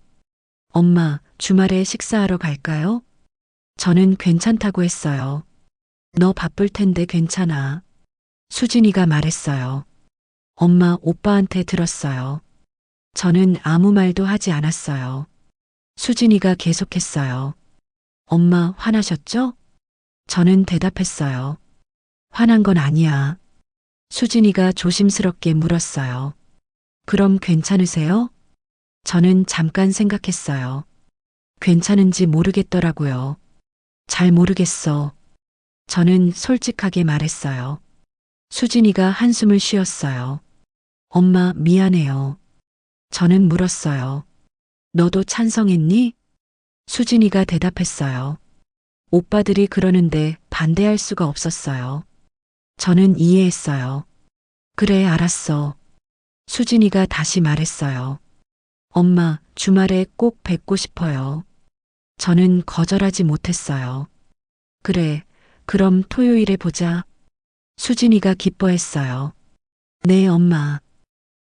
엄마, 주말에 식사하러 갈까요? 저는 괜찮다고 했어요. 너 바쁠 텐데 괜찮아. 수진이가 말했어요. 엄마, 오빠한테 들었어요. 저는 아무 말도 하지 않았어요. 수진이가 계속했어요. 엄마, 화나셨죠? 저는 대답했어요. 화난 건 아니야. 수진이가 조심스럽게 물었어요. 그럼 괜찮으세요? 저는 잠깐 생각했어요. 괜찮은지 모르겠더라고요. 잘 모르겠어. 저는 솔직하게 말했어요. 수진이가 한숨을 쉬었어요. 엄마, 미안해요. 저는 물었어요. 너도 찬성했니? 수진이가 대답했어요. 오빠들이 그러는데 반대할 수가 없었어요. 저는 이해했어요. 그래, 알았어. 수진이가 다시 말했어요. 엄마, 주말에 꼭 뵙고 싶어요. 저는 거절하지 못했어요. 그래, 그럼 토요일에 보자. 수진이가 기뻐했어요. 네, 엄마.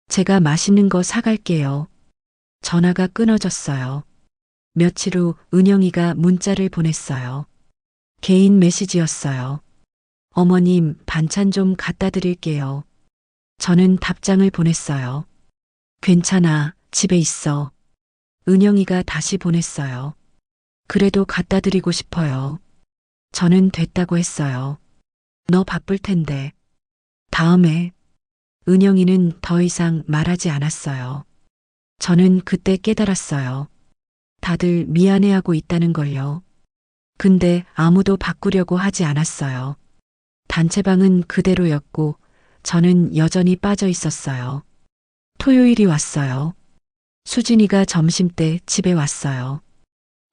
제가 맛있는 거 사갈게요. 전화가 끊어졌어요. 며칠 후 은영이가 문자를 보냈어요. 개인 메시지였어요. 어머님, 반찬 좀 갖다 드릴게요. 저는 답장을 보냈어요. 괜찮아, 집에 있어. 은영이가 다시 보냈어요. 그래도 갖다 드리고 싶어요. 저는 됐다고 했어요. 너 바쁠 텐데. 다음에. 은영이는 더 이상 말하지 않았어요. 저는 그때 깨달았어요. 다들 미안해하고 있다는 걸요. 근데 아무도 바꾸려고 하지 않았어요. 단체방은 그대로였고 저는 여전히 빠져 있었어요. 토요일이 왔어요. 수진이가 점심때 집에 왔어요.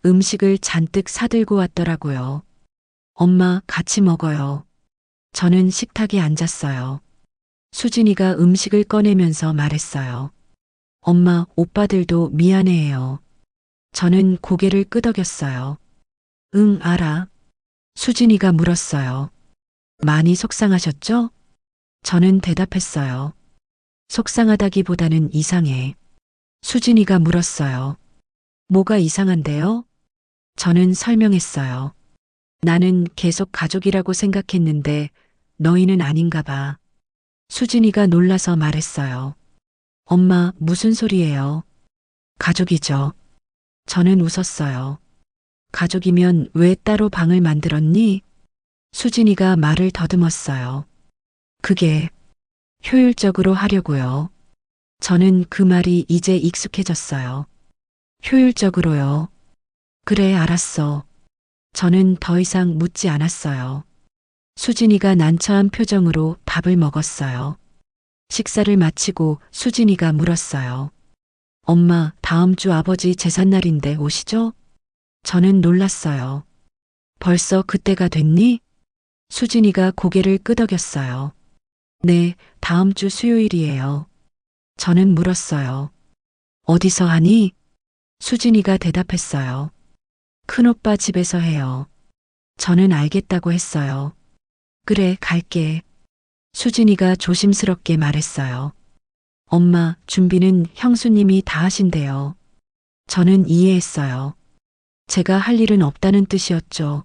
음식을 잔뜩 사들고 왔더라고요. 엄마, 같이 먹어요. 저는 식탁에 앉았어요. 수진이가 음식을 꺼내면서 말했어요. 엄마, 오빠들도 미안해해요. 저는 고개를 끄덕였어요. 응, 알아. 수진이가 물었어요. 많이 속상하셨죠? 저는 대답했어요. 속상하다기보다는 이상해. 수진이가 물었어요. 뭐가 이상한데요? 저는 설명했어요. 나는 계속 가족이라고 생각했는데 너희는 아닌가 봐. 수진이가 놀라서 말했어요. 엄마, 무슨 소리예요? 가족이죠. 저는 웃었어요. 가족이면 왜 따로 방을 만들었니? 수진이가 말을 더듬었어요. 그게 효율적으로 하려고요. 저는 그 말이 이제 익숙해졌어요. 효율적으로요. 그래, 알았어. 저는 더 이상 묻지 않았어요. 수진이가 난처한 표정으로 밥을 먹었어요. 식사를 마치고 수진이가 물었어요. 엄마, 다음 주 아버지 제삿날인데 오시죠? 저는 놀랐어요. 벌써 그때가 됐니? 수진이가 고개를 끄덕였어요. 네, 다음 주 수요일이에요. 저는 물었어요. 어디서 하니? 수진이가 대답했어요. 큰오빠 집에서 해요. 저는 알겠다고 했어요. 그래, 갈게. 수진이가 조심스럽게 말했어요. 엄마, 준비는 형수님이 다 하신대요. 저는 이해했어요. 제가 할 일은 없다는 뜻이었죠.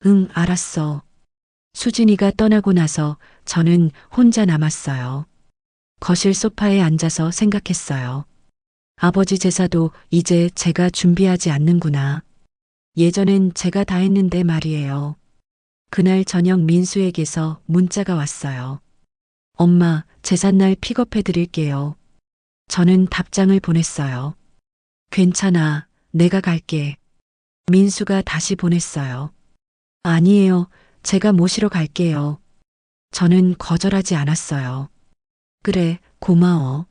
응, 알았어. 수진이가 떠나고 나서 저는 혼자 남았어요. 거실 소파에 앉아서 생각했어요. 아버지 제사도 이제 제가 준비하지 않는구나. 예전엔 제가 다 했는데 말이에요. 그날 저녁 민수에게서 문자가 왔어요. 엄마, 제삿날 픽업해 드릴게요. 저는 답장을 보냈어요. 괜찮아, 내가 갈게. 민수가 다시 보냈어요. 아니에요, 제가 모시러 갈게요. 저는 거절하지 않았어요. 그래, 고마워.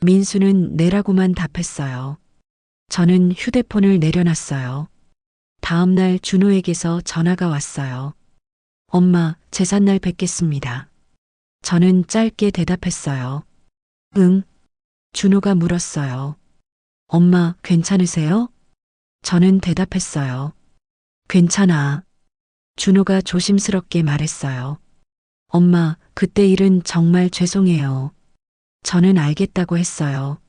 민수는 내라고만 답했어요. 저는 휴대폰을 내려놨어요. 다음 날 준호에게서 전화가 왔어요. 엄마, 제삿날 뵙겠습니다. 저는 짧게 대답했어요. 응. 준호가 물었어요. 엄마, 괜찮으세요? 저는 대답했어요. 괜찮아. 준호가 조심스럽게 말했어요. 엄마, 그때 일은 정말 죄송해요. 저는 알겠다고 했어요.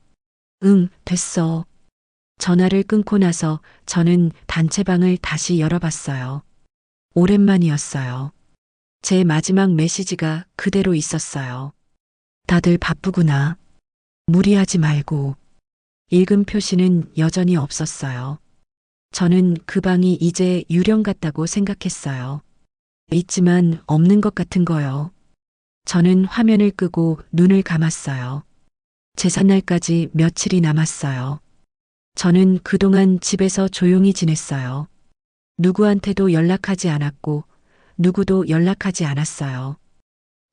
응, 됐어. 전화를 끊고 나서 저는 단체방을 다시 열어봤어요. 오랜만이었어요. 제 마지막 메시지가 그대로 있었어요. 다들 바쁘구나. 무리하지 말고. 읽음 표시는 여전히 없었어요. 저는 그 방이 이제 유령 같다고 생각했어요. 있지만 없는 것 같은 거요. 저는 화면을 끄고 눈을 감았어요. 제삿날까지 며칠이 남았어요. 저는 그동안 집에서 조용히 지냈어요. 누구한테도 연락하지 않았고 누구도 연락하지 않았어요.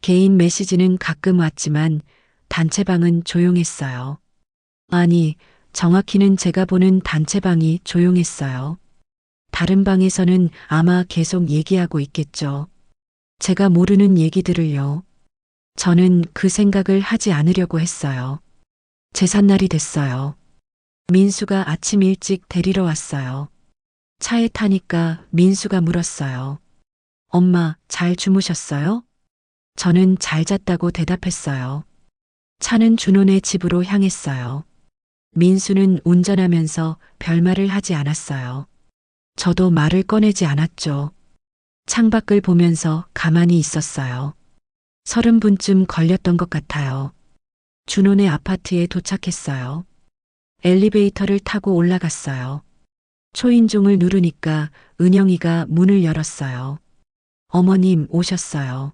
개인 메시지는 가끔 왔지만 단체방은 조용했어요. 아니, 정확히는 제가 보는 단체방이 조용했어요. 다른 방에서는 아마 계속 얘기하고 있겠죠. 제가 모르는 얘기들을요. 저는 그 생각을 하지 않으려고 했어요. 제삿날이 됐어요. 민수가 아침 일찍 데리러 왔어요. 차에 타니까 민수가 물었어요. 엄마, 잘 주무셨어요? 저는 잘 잤다고 대답했어요. 차는 준호네 집으로 향했어요. 민수는 운전하면서 별말을 하지 않았어요. 저도 말을 꺼내지 않았죠. 창밖을 보면서 가만히 있었어요. 30분쯤 걸렸던 것 같아요. 준호네 아파트에 도착했어요. 엘리베이터를 타고 올라갔어요. 초인종을 누르니까 은영이가 문을 열었어요. 어머님 오셨어요.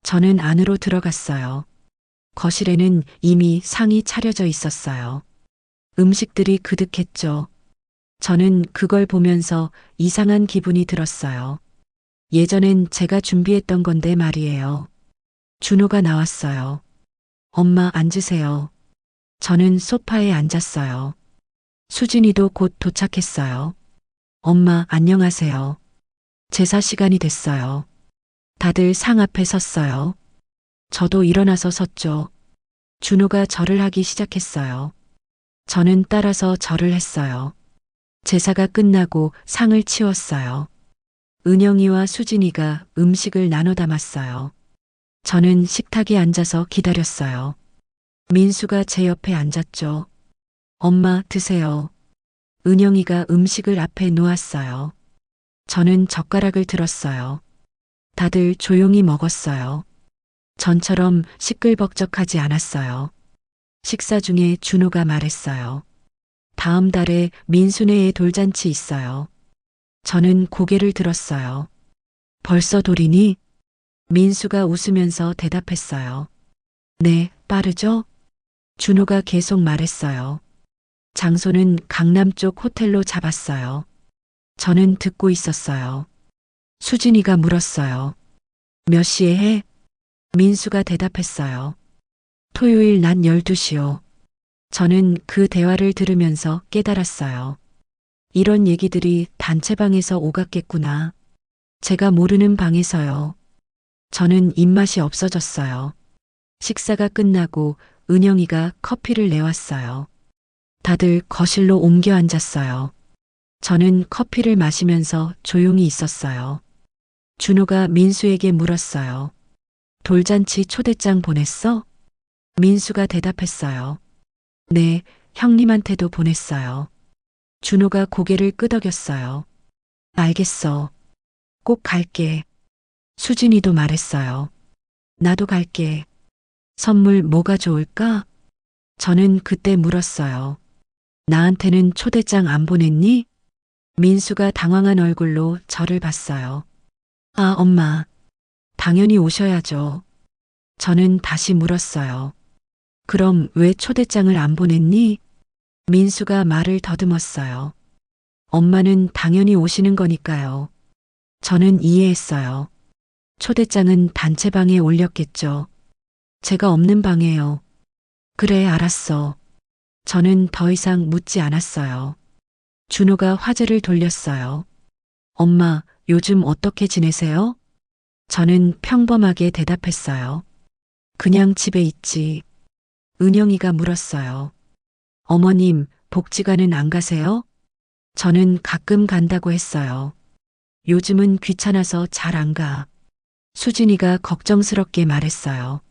저는 안으로 들어갔어요. 거실에는 이미 상이 차려져 있었어요. 음식들이 그득했죠. 저는 그걸 보면서 이상한 기분이 들었어요. 예전엔 제가 준비했던 건데 말이에요. 준호가 나왔어요. 엄마 앉으세요. 저는 소파에 앉았어요. 수진이도 곧 도착했어요. 엄마 안녕하세요. 제사 시간이 됐어요. 다들 상 앞에 섰어요. 저도 일어나서 섰죠. 준호가 절을 하기 시작했어요. 저는 따라서 절을 했어요. 제사가 끝나고 상을 치웠어요. 은영이와 수진이가 음식을 나눠 담았어요. 저는 식탁에 앉아서 기다렸어요. 민수가 제 옆에 앉았죠. 엄마 드세요. 은영이가 음식을 앞에 놓았어요. 저는 젓가락을 들었어요. 다들 조용히 먹었어요. 전처럼 시끌벅적하지 않았어요. 식사 중에 준호가 말했어요. 다음 달에 민수네에 돌잔치 있어요. 저는 고개를 들었어요. 벌써 돌이니? 민수가 웃으면서 대답했어요. 네, 빠르죠? 준호가 계속 말했어요. 장소는 강남 쪽 호텔로 잡았어요. 저는 듣고 있었어요. 수진이가 물었어요. 몇 시에 해? 민수가 대답했어요. 토요일 낮 12시요. 저는 그 대화를 들으면서 깨달았어요. 이런 얘기들이 단체방에서 오갔겠구나. 제가 모르는 방에서요. 저는 입맛이 없어졌어요. 식사가 끝나고 은영이가 커피를 내왔어요. 다들 거실로 옮겨 앉았어요. 저는 커피를 마시면서 조용히 있었어요. 준호가 민수에게 물었어요. 돌잔치 초대장 보냈어? 민수가 대답했어요. 네, 형님한테도 보냈어요. 준호가 고개를 끄덕였어요. 알겠어. 꼭 갈게. 수진이도 말했어요. 나도 갈게. 선물 뭐가 좋을까? 저는 그때 물었어요. 나한테는 초대장 안 보냈니? 민수가 당황한 얼굴로 저를 봤어요. 아, 엄마. 당연히 오셔야죠. 저는 다시 물었어요. 그럼 왜 초대장을 안 보냈니? 민수가 말을 더듬었어요. 엄마는 당연히 오시는 거니까요. 저는 이해했어요. 초대장은 단체방에 올렸겠죠. 제가 없는 방에요. 그래, 알았어. 저는 더 이상 묻지 않았어요. 준호가 화제를 돌렸어요. 엄마, 요즘 어떻게 지내세요? 저는 평범하게 대답했어요. 그냥 집에 있지. 은영이가 물었어요. 어머님, 복지관은 안 가세요? 저는 가끔 간다고 했어요. 요즘은 귀찮아서 잘 안 가. 수진이가 걱정스럽게 말했어요.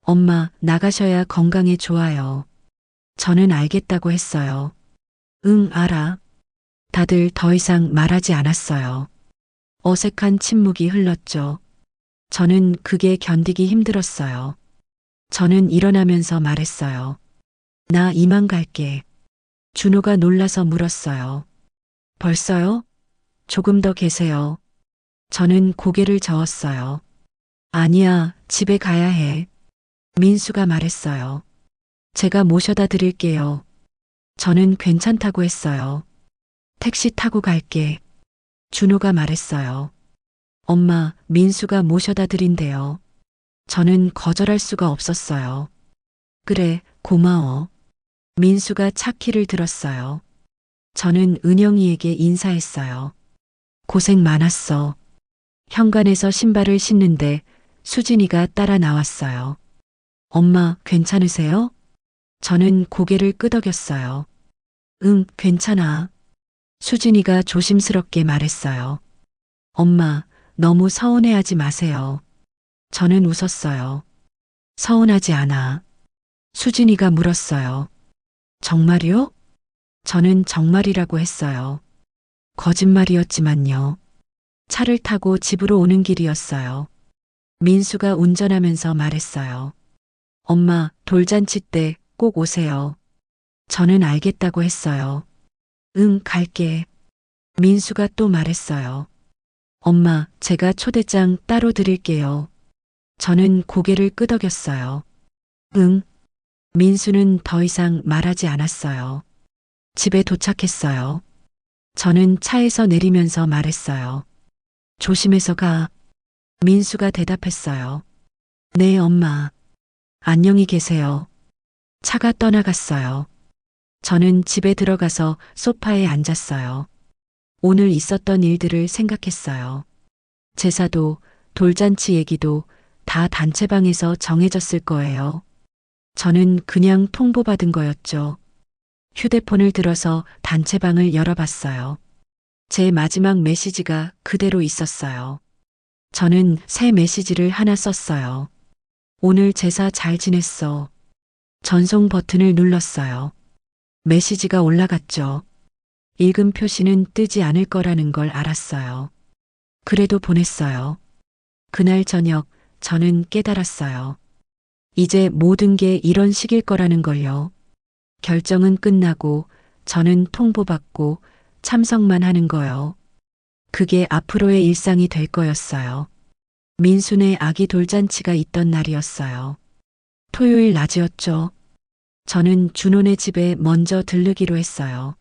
엄마, 나가셔야 건강에 좋아요. 저는 알겠다고 했어요. 응, 알아. 다들 더 이상 말하지 않았어요. 어색한 침묵이 흘렀죠. 저는 그게 견디기 힘들었어요. 저는 일어나면서 말했어요. 나 이만 갈게. 준호가 놀라서 물었어요. 벌써요? 조금 더 계세요. 저는 고개를 저었어요. 아니야, 집에 가야 해. 민수가 말했어요. 제가 모셔다 드릴게요. 저는 괜찮다고 했어요. 택시 타고 갈게. 준호가 말했어요. 엄마, 민수가 모셔다 드린대요. 저는 거절할 수가 없었어요. 그래, 고마워. 민수가 차 키를 들었어요. 저는 은영이에게 인사했어요. 고생 많았어. 현관에서 신발을 신는데 수진이가 따라 나왔어요. 엄마, 괜찮으세요? 저는 고개를 끄덕였어요. 응, 괜찮아. 수진이가 조심스럽게 말했어요. 엄마, 너무 서운해하지 마세요. 저는 웃었어요. 서운하지 않아. 수진이가 물었어요. 정말이요? 저는 정말이라고 했어요. 거짓말이었지만요. 차를 타고 집으로 오는 길이었어요. 민수가 운전하면서 말했어요. 엄마, 돌잔치 때 꼭 오세요. 저는 알겠다고 했어요. 응, 갈게. 민수가 또 말했어요. 엄마, 제가 초대장 따로 드릴게요. 저는 고개를 끄덕였어요. 응. 민수는 더 이상 말하지 않았어요. 집에 도착했어요. 저는 차에서 내리면서 말했어요. 조심해서 가. 민수가 대답했어요. 네, 엄마. 안녕히 계세요. 차가 떠나갔어요. 저는 집에 들어가서 소파에 앉았어요. 오늘 있었던 일들을 생각했어요. 제사도, 돌잔치 얘기도 다 단체방에서 정해졌을 거예요. 저는 그냥 통보받은 거였죠. 휴대폰을 들어서 단체방을 열어봤어요. 제 마지막 메시지가 그대로 있었어요. 저는 새 메시지를 하나 썼어요. 오늘 제사 잘 지냈어. 전송 버튼을 눌렀어요. 메시지가 올라갔죠. 읽음 표시는 뜨지 않을 거라는 걸 알았어요. 그래도 보냈어요. 그날 저녁 저는 깨달았어요. 이제 모든 게 이런 식일 거라는 걸요. 결정은 끝나고 저는 통보받고 참석만 하는 거요. 그게 앞으로의 일상이 될 거였어요. 민수네 아기 돌잔치가 있던 날이었어요. 토요일 낮이었죠. 저는 준호네 집에 먼저 들르기로 했어요.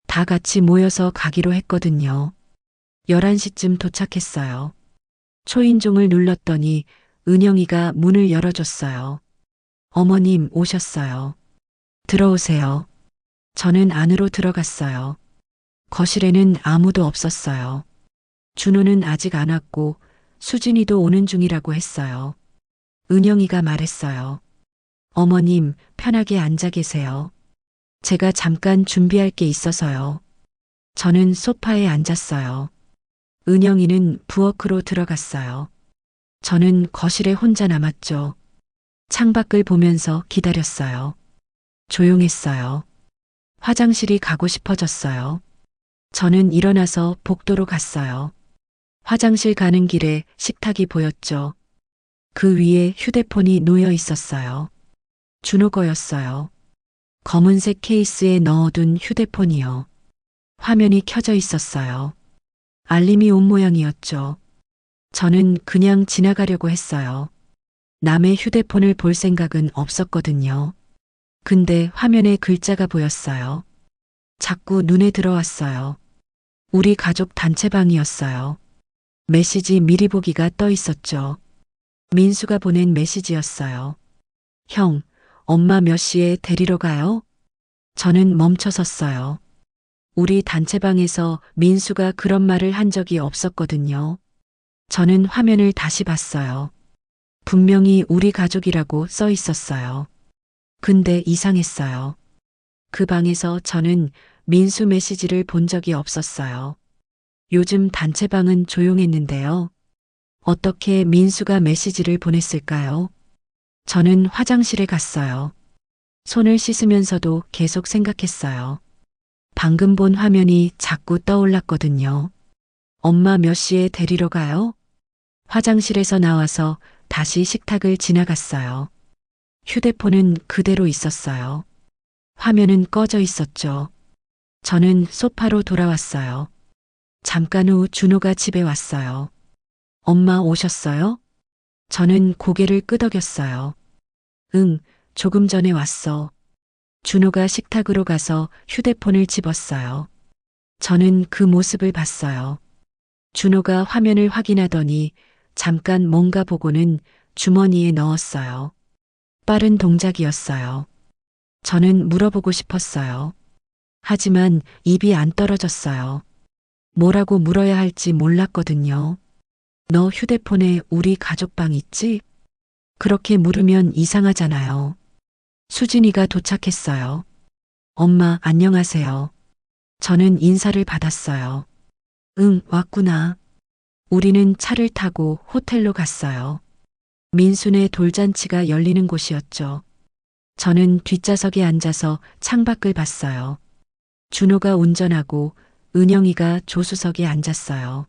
다 같이 모여서 가기로 했거든요. 11시쯤 도착했어요. 초인종을 눌렀더니 은영이가 문을 열어줬어요. 어머님 오셨어요. 들어오세요. 저는 안으로 들어갔어요. 거실에는 아무도 없었어요. 준호는 아직 안 왔고 수진이도 오는 중이라고 했어요. 은영이가 말했어요. 어머님, 편하게 앉아 계세요. 제가 잠깐 준비할 게 있어서요. 저는 소파에 앉았어요. 은영이는 부엌으로 들어갔어요. 저는 거실에 혼자 남았죠. 창밖을 보면서 기다렸어요. 조용했어요. 화장실이 가고 싶어졌어요. 저는 일어나서 복도로 갔어요. 화장실 가는 길에 식탁이 보였죠. 그 위에 휴대폰이 놓여 있었어요. 준호 거였어요. 검은색 케이스에 넣어둔 휴대폰이요. 화면이 켜져 있었어요. 알림이 온 모양이었죠. 저는 그냥 지나가려고 했어요. 남의 휴대폰을 볼 생각은 없었거든요. 근데 화면에 글자가 보였어요. 자꾸 눈에 들어왔어요. 우리 가족 단체방이었어요. 메시지 미리 보기가 떠 있었죠. 민수가 보낸 메시지였어요. 형, 엄마 몇 시에 데리러 가요? 저는 멈춰섰어요. 우리 단체방에서 민수가 그런 말을 한 적이 없었거든요. 저는 화면을 다시 봤어요. 분명히 우리 가족이라고 써 있었어요. 근데 이상했어요. 그 방에서 저는 민수 메시지를 본 적이 없었어요. 요즘 단체방은 조용했는데요. 어떻게 민수가 메시지를 보냈을까요? 저는 화장실에 갔어요. 손을 씻으면서도 계속 생각했어요. 방금 본 화면이 자꾸 떠올랐거든요. 엄마 몇 시에 데리러 가요? 화장실에서 나와서 다시 식탁을 지나갔어요. 휴대폰은 그대로 있었어요. 화면은 꺼져 있었죠. 저는 소파로 돌아왔어요. 잠깐 후 준호가 집에 왔어요. 엄마 오셨어요? 저는 고개를 끄덕였어요. 응, 조금 전에 왔어. 준호가 식탁으로 가서 휴대폰을 집었어요. 저는 그 모습을 봤어요. 준호가 화면을 확인하더니 잠깐 뭔가 보고는 주머니에 넣었어요. 빠른 동작이었어요. 저는 물어보고 싶었어요. 하지만 입이 안 떨어졌어요. 뭐라고 물어야 할지 몰랐거든요. 너 휴대폰에 우리 가족방 있지? 그렇게 물으면 이상하잖아요. 수진이가 도착했어요. 엄마, 안녕하세요. 저는 인사를 받았어요. 응, 왔구나. 우리는 차를 타고 호텔로 갔어요. 민수네 돌잔치가 열리는 곳이었죠. 저는 뒷좌석에 앉아서 창밖을 봤어요. 준호가 운전하고 은영이가 조수석에 앉았어요.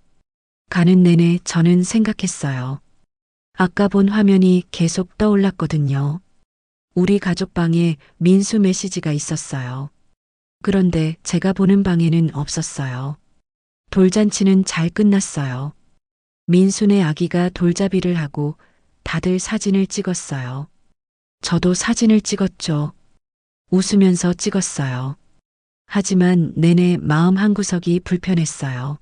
가는 내내 저는 생각했어요. 아까 본 화면이 계속 떠올랐거든요. 우리 가족방에 민수 메시지가 있었어요. 그런데 제가 보는 방에는 없었어요. 돌잔치는 잘 끝났어요. 민수네 아기가 돌잡이를 하고 다들 사진을 찍었어요. 저도 사진을 찍었죠. 웃으면서 찍었어요. 하지만 내내 마음 한구석이 불편했어요.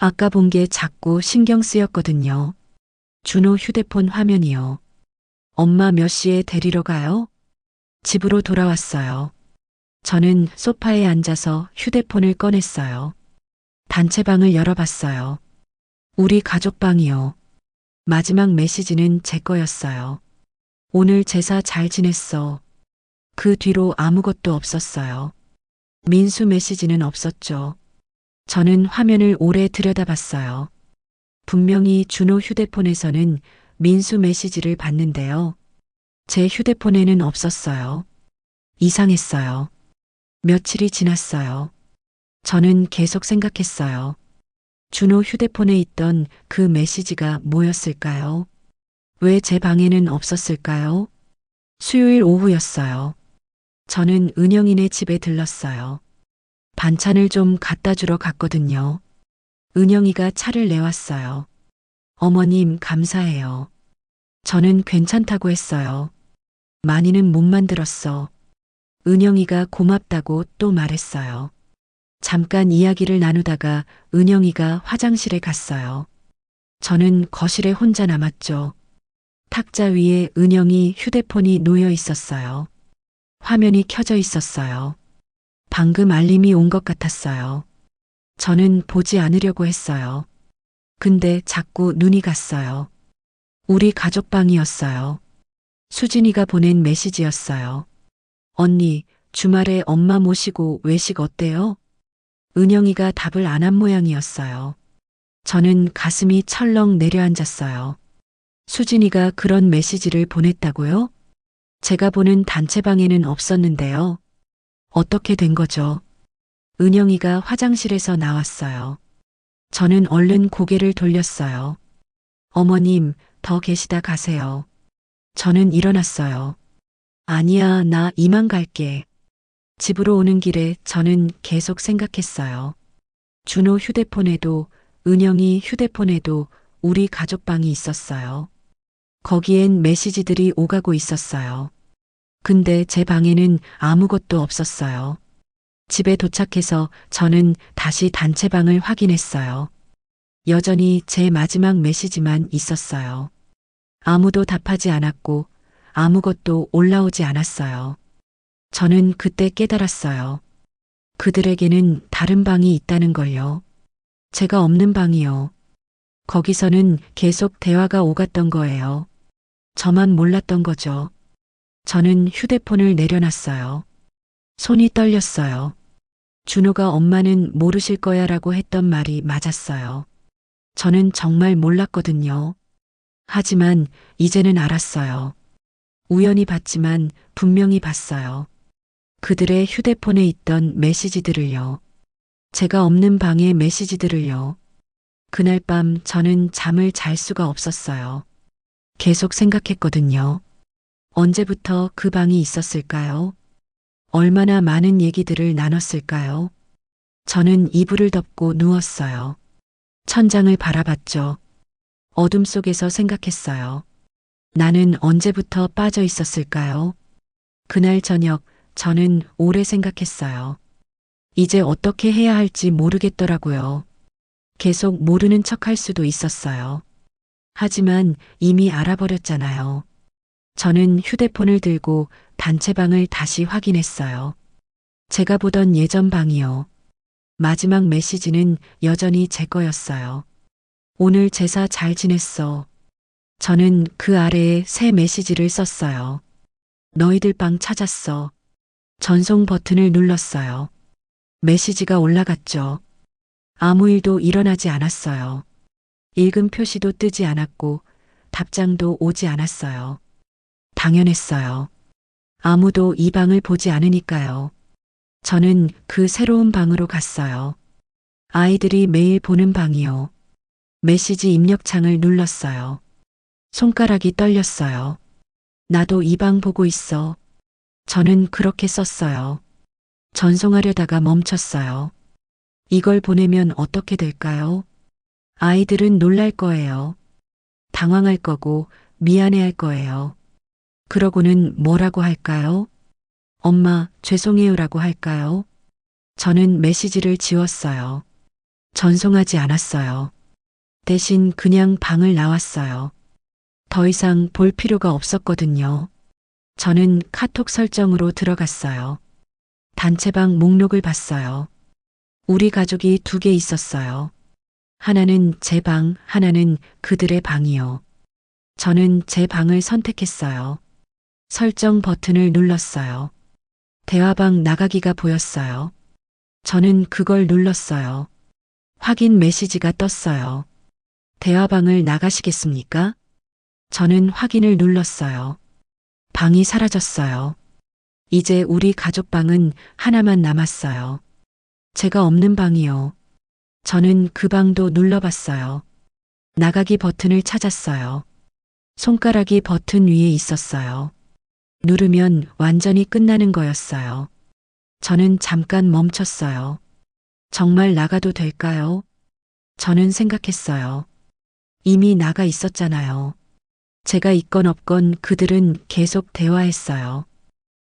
아까 본 게 자꾸 신경 쓰였거든요. 준호 휴대폰 화면이요. 엄마 몇 시에 데리러 가요? 집으로 돌아왔어요. 저는 소파에 앉아서 휴대폰을 꺼냈어요. 단체방을 열어봤어요. 우리 가족방이요. 마지막 메시지는 제 거였어요. 오늘 제사 잘 지냈어. 그 뒤로 아무것도 없었어요. 민수 메시지는 없었죠. 저는 화면을 오래 들여다봤어요. 분명히 준호 휴대폰에서는 민수 메시지를 봤는데요. 제 휴대폰에는 없었어요. 이상했어요. 며칠이 지났어요. 저는 계속 생각했어요. 준호 휴대폰에 있던 그 메시지가 뭐였을까요? 왜 제 방에는 없었을까요? 수요일 오후였어요. 저는 은영이네 집에 들렀어요. 반찬을 좀 갖다 주러 갔거든요. 은영이가 차를 내왔어요. 어머님, 감사해요. 저는 괜찮다고 했어요. 많이는 못 만들었어. 은영이가 고맙다고 또 말했어요. 잠깐 이야기를 나누다가 은영이가 화장실에 갔어요. 저는 거실에 혼자 남았죠. 탁자 위에 은영이 휴대폰이 놓여 있었어요. 화면이 켜져 있었어요. 방금 알림이 온 것 같았어요. 저는 보지 않으려고 했어요. 근데 자꾸 눈이 갔어요. 우리 가족방이었어요. 수진이가 보낸 메시지였어요. 언니, 주말에 엄마 모시고 외식 어때요? 은영이가 답을 안 한 모양이었어요. 저는 가슴이 철렁 내려앉았어요. 수진이가 그런 메시지를 보냈다고요? 제가 보는 단체방에는 없었는데요. 어떻게 된 거죠? 은영이가 화장실에서 나왔어요. 저는 얼른 고개를 돌렸어요. 어머님, 더 계시다 가세요. 저는 일어났어요. 아니야, 나 이만 갈게. 집으로 오는 길에 저는 계속 생각했어요. 준호 휴대폰에도, 은영이 휴대폰에도 우리 가족방이 있었어요. 거기엔 메시지들이 오가고 있었어요. 근데 제 방에는 아무것도 없었어요. 집에 도착해서 저는 다시 단체방을 확인했어요. 여전히 제 마지막 메시지만 있었어요. 아무도 답하지 않았고 아무것도 올라오지 않았어요. 저는 그때 깨달았어요. 그들에게는 다른 방이 있다는 걸요. 제가 없는 방이요. 거기서는 계속 대화가 오갔던 거예요. 저만 몰랐던 거죠. 저는 휴대폰을 내려놨어요. 손이 떨렸어요. 준호가 엄마는 모르실 거야 라고 했던 말이 맞았어요. 저는 정말 몰랐거든요. 하지만 이제는 알았어요. 우연히 봤지만 분명히 봤어요. 그들의 휴대폰에 있던 메시지들을요. 제가 없는 방의 메시지들을요. 그날 밤 저는 잠을 잘 수가 없었어요. 계속 생각했거든요. 언제부터 그 방이 있었을까요? 얼마나 많은 얘기들을 나눴을까요? 저는 이불을 덮고 누웠어요. 천장을 바라봤죠. 어둠 속에서 생각했어요. 나는 언제부터 빠져 있었을까요? 그날 저녁 저는 오래 생각했어요. 이제 어떻게 해야 할지 모르겠더라고요. 계속 모르는 척 할 수도 있었어요. 하지만 이미 알아버렸잖아요. 저는 휴대폰을 들고 단체방을 다시 확인했어요. 제가 보던 예전 방이요. 마지막 메시지는 여전히 제 거였어요. 오늘 제사 잘 지냈어. 저는 그 아래에 새 메시지를 썼어요. 너희들 방 찾았어. 전송 버튼을 눌렀어요. 메시지가 올라갔죠. 아무 일도 일어나지 않았어요. 읽음 표시도 뜨지 않았고 답장도 오지 않았어요. 당연했어요. 아무도 이 방을 보지 않으니까요. 저는 그 새로운 방으로 갔어요. 아이들이 매일 보는 방이요. 메시지 입력창을 눌렀어요. 손가락이 떨렸어요. 나도 이 방 보고 있어. 저는 그렇게 썼어요. 전송하려다가 멈췄어요. 이걸 보내면 어떻게 될까요? 아이들은 놀랄 거예요. 당황할 거고 미안해 할 거예요. 그러고는 뭐라고 할까요? 엄마, 죄송해요라고 할까요? 저는 메시지를 지웠어요. 전송하지 않았어요. 대신 그냥 방을 나왔어요. 더 이상 볼 필요가 없었거든요. 저는 카톡 설정으로 들어갔어요. 단체방 목록을 봤어요. 우리 가족이 2개 있었어요. 하나는 제 방, 하나는 그들의 방이요. 저는 제 방을 선택했어요. 설정 버튼을 눌렀어요. 대화방 나가기가 보였어요. 저는 그걸 눌렀어요. 확인 메시지가 떴어요. 대화방을 나가시겠습니까? 저는 확인을 눌렀어요. 방이 사라졌어요. 이제 우리 가족방은 하나만 남았어요. 제가 없는 방이요. 저는 그 방도 눌러봤어요. 나가기 버튼을 찾았어요. 손가락이 버튼 위에 있었어요. 누르면 완전히 끝나는 거였어요. 저는 잠깐 멈췄어요. 정말 나가도 될까요? 저는 생각했어요. 이미 나가 있었잖아요. 제가 있건 없건 그들은 계속 대화했어요.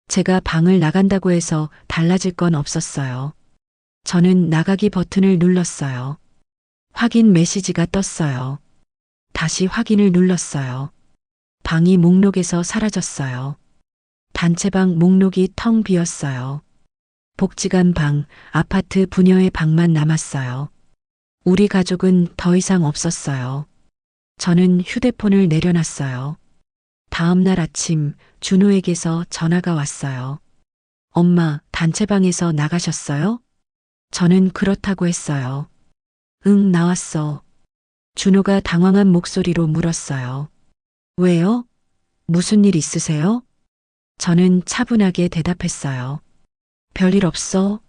제가 방을 나간다고 해서 달라질 건 없었어요. 저는 나가기 버튼을 눌렀어요. 확인 메시지가 떴어요. 다시 확인을 눌렀어요. 방이 목록에서 사라졌어요. 단체방 목록이 텅 비었어요. 복지관 방, 아파트 부녀의 방만 남았어요. 우리 가족은 더 이상 없었어요. 저는 휴대폰을 내려놨어요. 다음 날 아침 준호에게서 전화가 왔어요. 엄마, 단체방에서 나가셨어요? 저는 그렇다고 했어요. 응, 나왔어. 준호가 당황한 목소리로 물었어요. 왜요? 무슨 일 있으세요? 저는 차분하게 대답했어요. 별일 없어.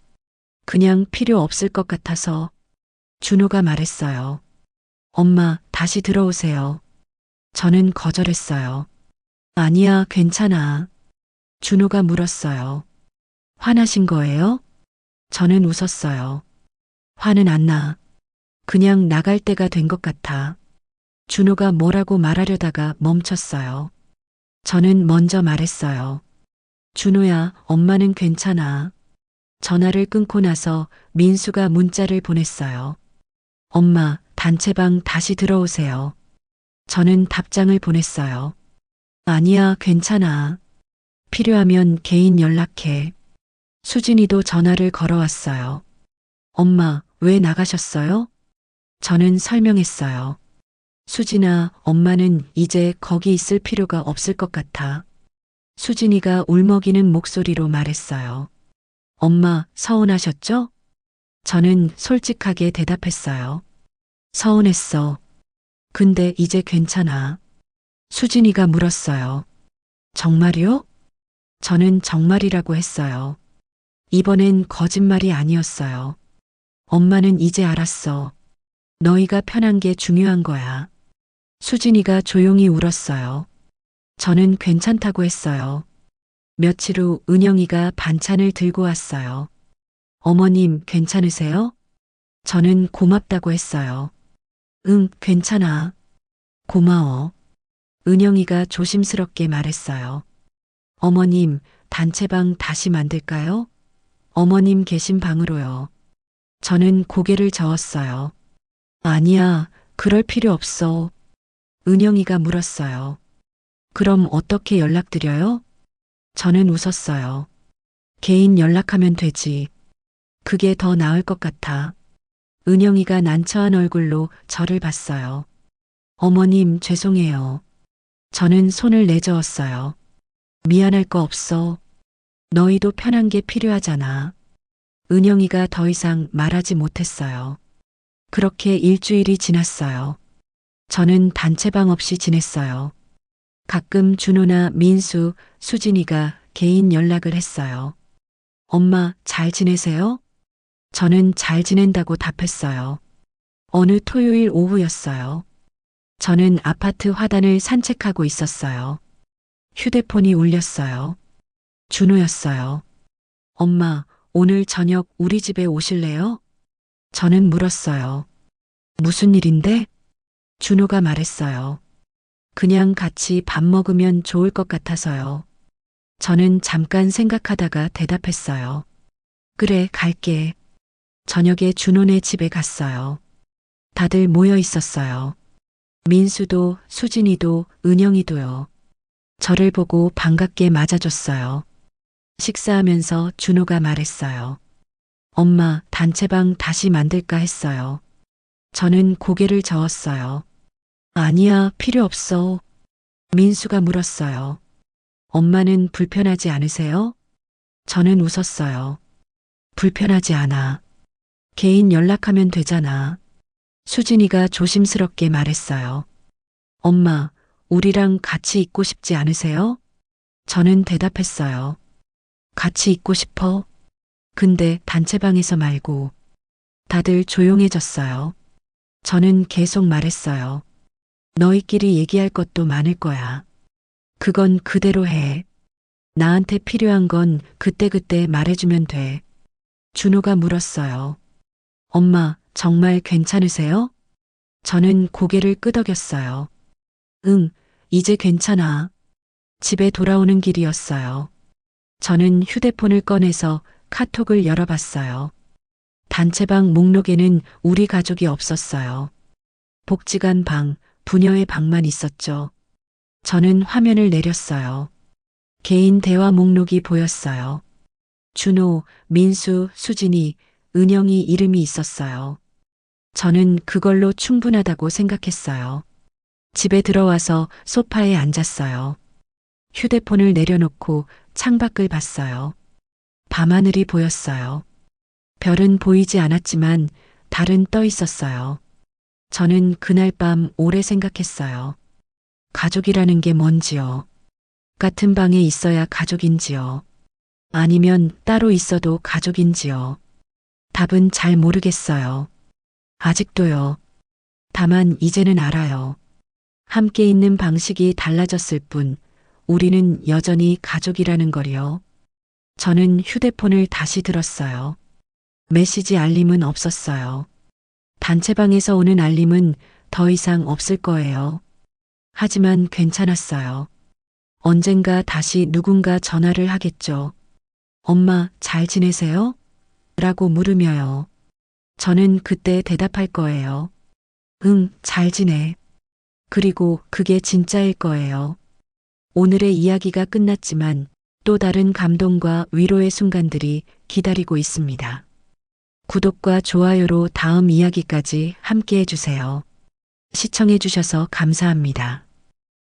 그냥 필요 없을 것 같아서. 준호가 말했어요. 엄마, 다시 들어오세요. 저는 거절했어요. 아니야, 괜찮아. 준호가 물었어요. 화나신 거예요? 저는 웃었어요. 화는 안 나. 그냥 나갈 때가 된 것 같아. 준호가 뭐라고 말하려다가 멈췄어요. 저는 먼저 말했어요. 준호야, 엄마는 괜찮아. 전화를 끊고 나서 민수가 문자를 보냈어요. 엄마, 단체방 다시 들어오세요. 저는 답장을 보냈어요. 아니야, 괜찮아. 필요하면 개인 연락해. 수진이도 전화를 걸어왔어요. 엄마, 왜 나가셨어요? 저는 설명했어요. 수진아, 엄마는 이제 거기 있을 필요가 없을 것 같아. 수진이가 울먹이는 목소리로 말했어요. 엄마, 서운하셨죠? 저는 솔직하게 대답했어요. 서운했어. 근데 이제 괜찮아. 수진이가 물었어요. 정말이요? 저는 정말이라고 했어요. 이번엔 거짓말이 아니었어요. 엄마는 이제 알았어. 너희가 편한 게 중요한 거야. 수진이가 조용히 울었어요. 저는 괜찮다고 했어요. 며칠 후 은영이가 반찬을 들고 왔어요. 어머님, 괜찮으세요? 저는 고맙다고 했어요. 응, 괜찮아. 고마워. 은영이가 조심스럽게 말했어요. 어머님, 단체방 다시 만들까요? 어머님 계신 방으로요. 저는 고개를 저었어요. 아니야, 그럴 필요 없어. 은영이가 물었어요. 그럼 어떻게 연락드려요? 저는 웃었어요. 개인 연락하면 되지. 그게 더 나을 것 같아. 은영이가 난처한 얼굴로 저를 봤어요. 어머님, 죄송해요. 저는 손을 내저었어요. 미안할 거 없어. 너희도 편한 게 필요하잖아. 은영이가 더 이상 말하지 못했어요. 그렇게 일주일이 지났어요. 저는 단체방 없이 지냈어요. 가끔 준호나 민수, 수진이가 개인 연락을 했어요. 엄마, 잘 지내세요? 저는 잘 지낸다고 답했어요. 어느 토요일 오후였어요. 저는 아파트 화단을 산책하고 있었어요. 휴대폰이 울렸어요. 준호였어요. 엄마, 오늘 저녁 우리 집에 오실래요? 저는 물었어요. 무슨 일인데? 준호가 말했어요. 그냥 같이 밥 먹으면 좋을 것 같아서요. 저는 잠깐 생각하다가 대답했어요. 그래, 갈게. 저녁에 준호네 집에 갔어요. 다들 모여 있었어요. 민수도, 수진이도, 은영이도요. 저를 보고 반갑게 맞아줬어요. 식사하면서 준호가 말했어요. 엄마, 단체방 다시 만들까 했어요. 저는 고개를 저었어요. 아니야, 필요 없어. 민수가 물었어요. 엄마는 불편하지 않으세요? 저는 웃었어요. 불편하지 않아. 개인 연락하면 되잖아. 수진이가 조심스럽게 말했어요. 엄마, 우리랑 같이 있고 싶지 않으세요? 저는 대답했어요. 같이 있고 싶어. 근데 단체방에서 말고. 다들 조용해졌어요. 저는 계속 말했어요. 너희끼리 얘기할 것도 많을 거야. 그건 그대로 해. 나한테 필요한 건 그때그때 말해주면 돼. 준호가 물었어요. 엄마, 정말 괜찮으세요? 저는 고개를 끄덕였어요. 응, 이제 괜찮아. 집에 돌아오는 길이었어요. 저는 휴대폰을 꺼내서 카톡을 열어봤어요. 단체방 목록에는 우리 가족이 없었어요. 복지관 방, 부녀의 방만 있었죠. 저는 화면을 내렸어요. 개인 대화 목록이 보였어요. 준호, 민수, 수진이, 은영이 이름이 있었어요. 저는 그걸로 충분하다고 생각했어요. 집에 들어와서 소파에 앉았어요. 휴대폰을 내려놓고 창밖을 봤어요. 밤하늘이 보였어요. 별은 보이지 않았지만 달은 떠 있었어요. 저는 그날 밤 오래 생각했어요. 가족이라는 게 뭔지요? 같은 방에 있어야 가족인지요? 아니면 따로 있어도 가족인지요? 답은 잘 모르겠어요. 아직도요. 다만 이제는 알아요. 함께 있는 방식이 달라졌을 뿐 우리는 여전히 가족이라는 걸요. 저는 휴대폰을 다시 들었어요. 메시지 알림은 없었어요. 단체방에서 오는 알림은 더 이상 없을 거예요. 하지만 괜찮았어요. 언젠가 다시 누군가 전화를 하겠죠. 엄마, 잘 지내세요? 라고 물으며요. 저는 그때 대답할 거예요. 응, 잘 지내. 그리고 그게 진짜일 거예요. 오늘의 이야기가 끝났지만 또 다른 감동과 위로의 순간들이 기다리고 있습니다. 구독과 좋아요로 다음 이야기까지 함께 해주세요. 시청해주셔서 감사합니다.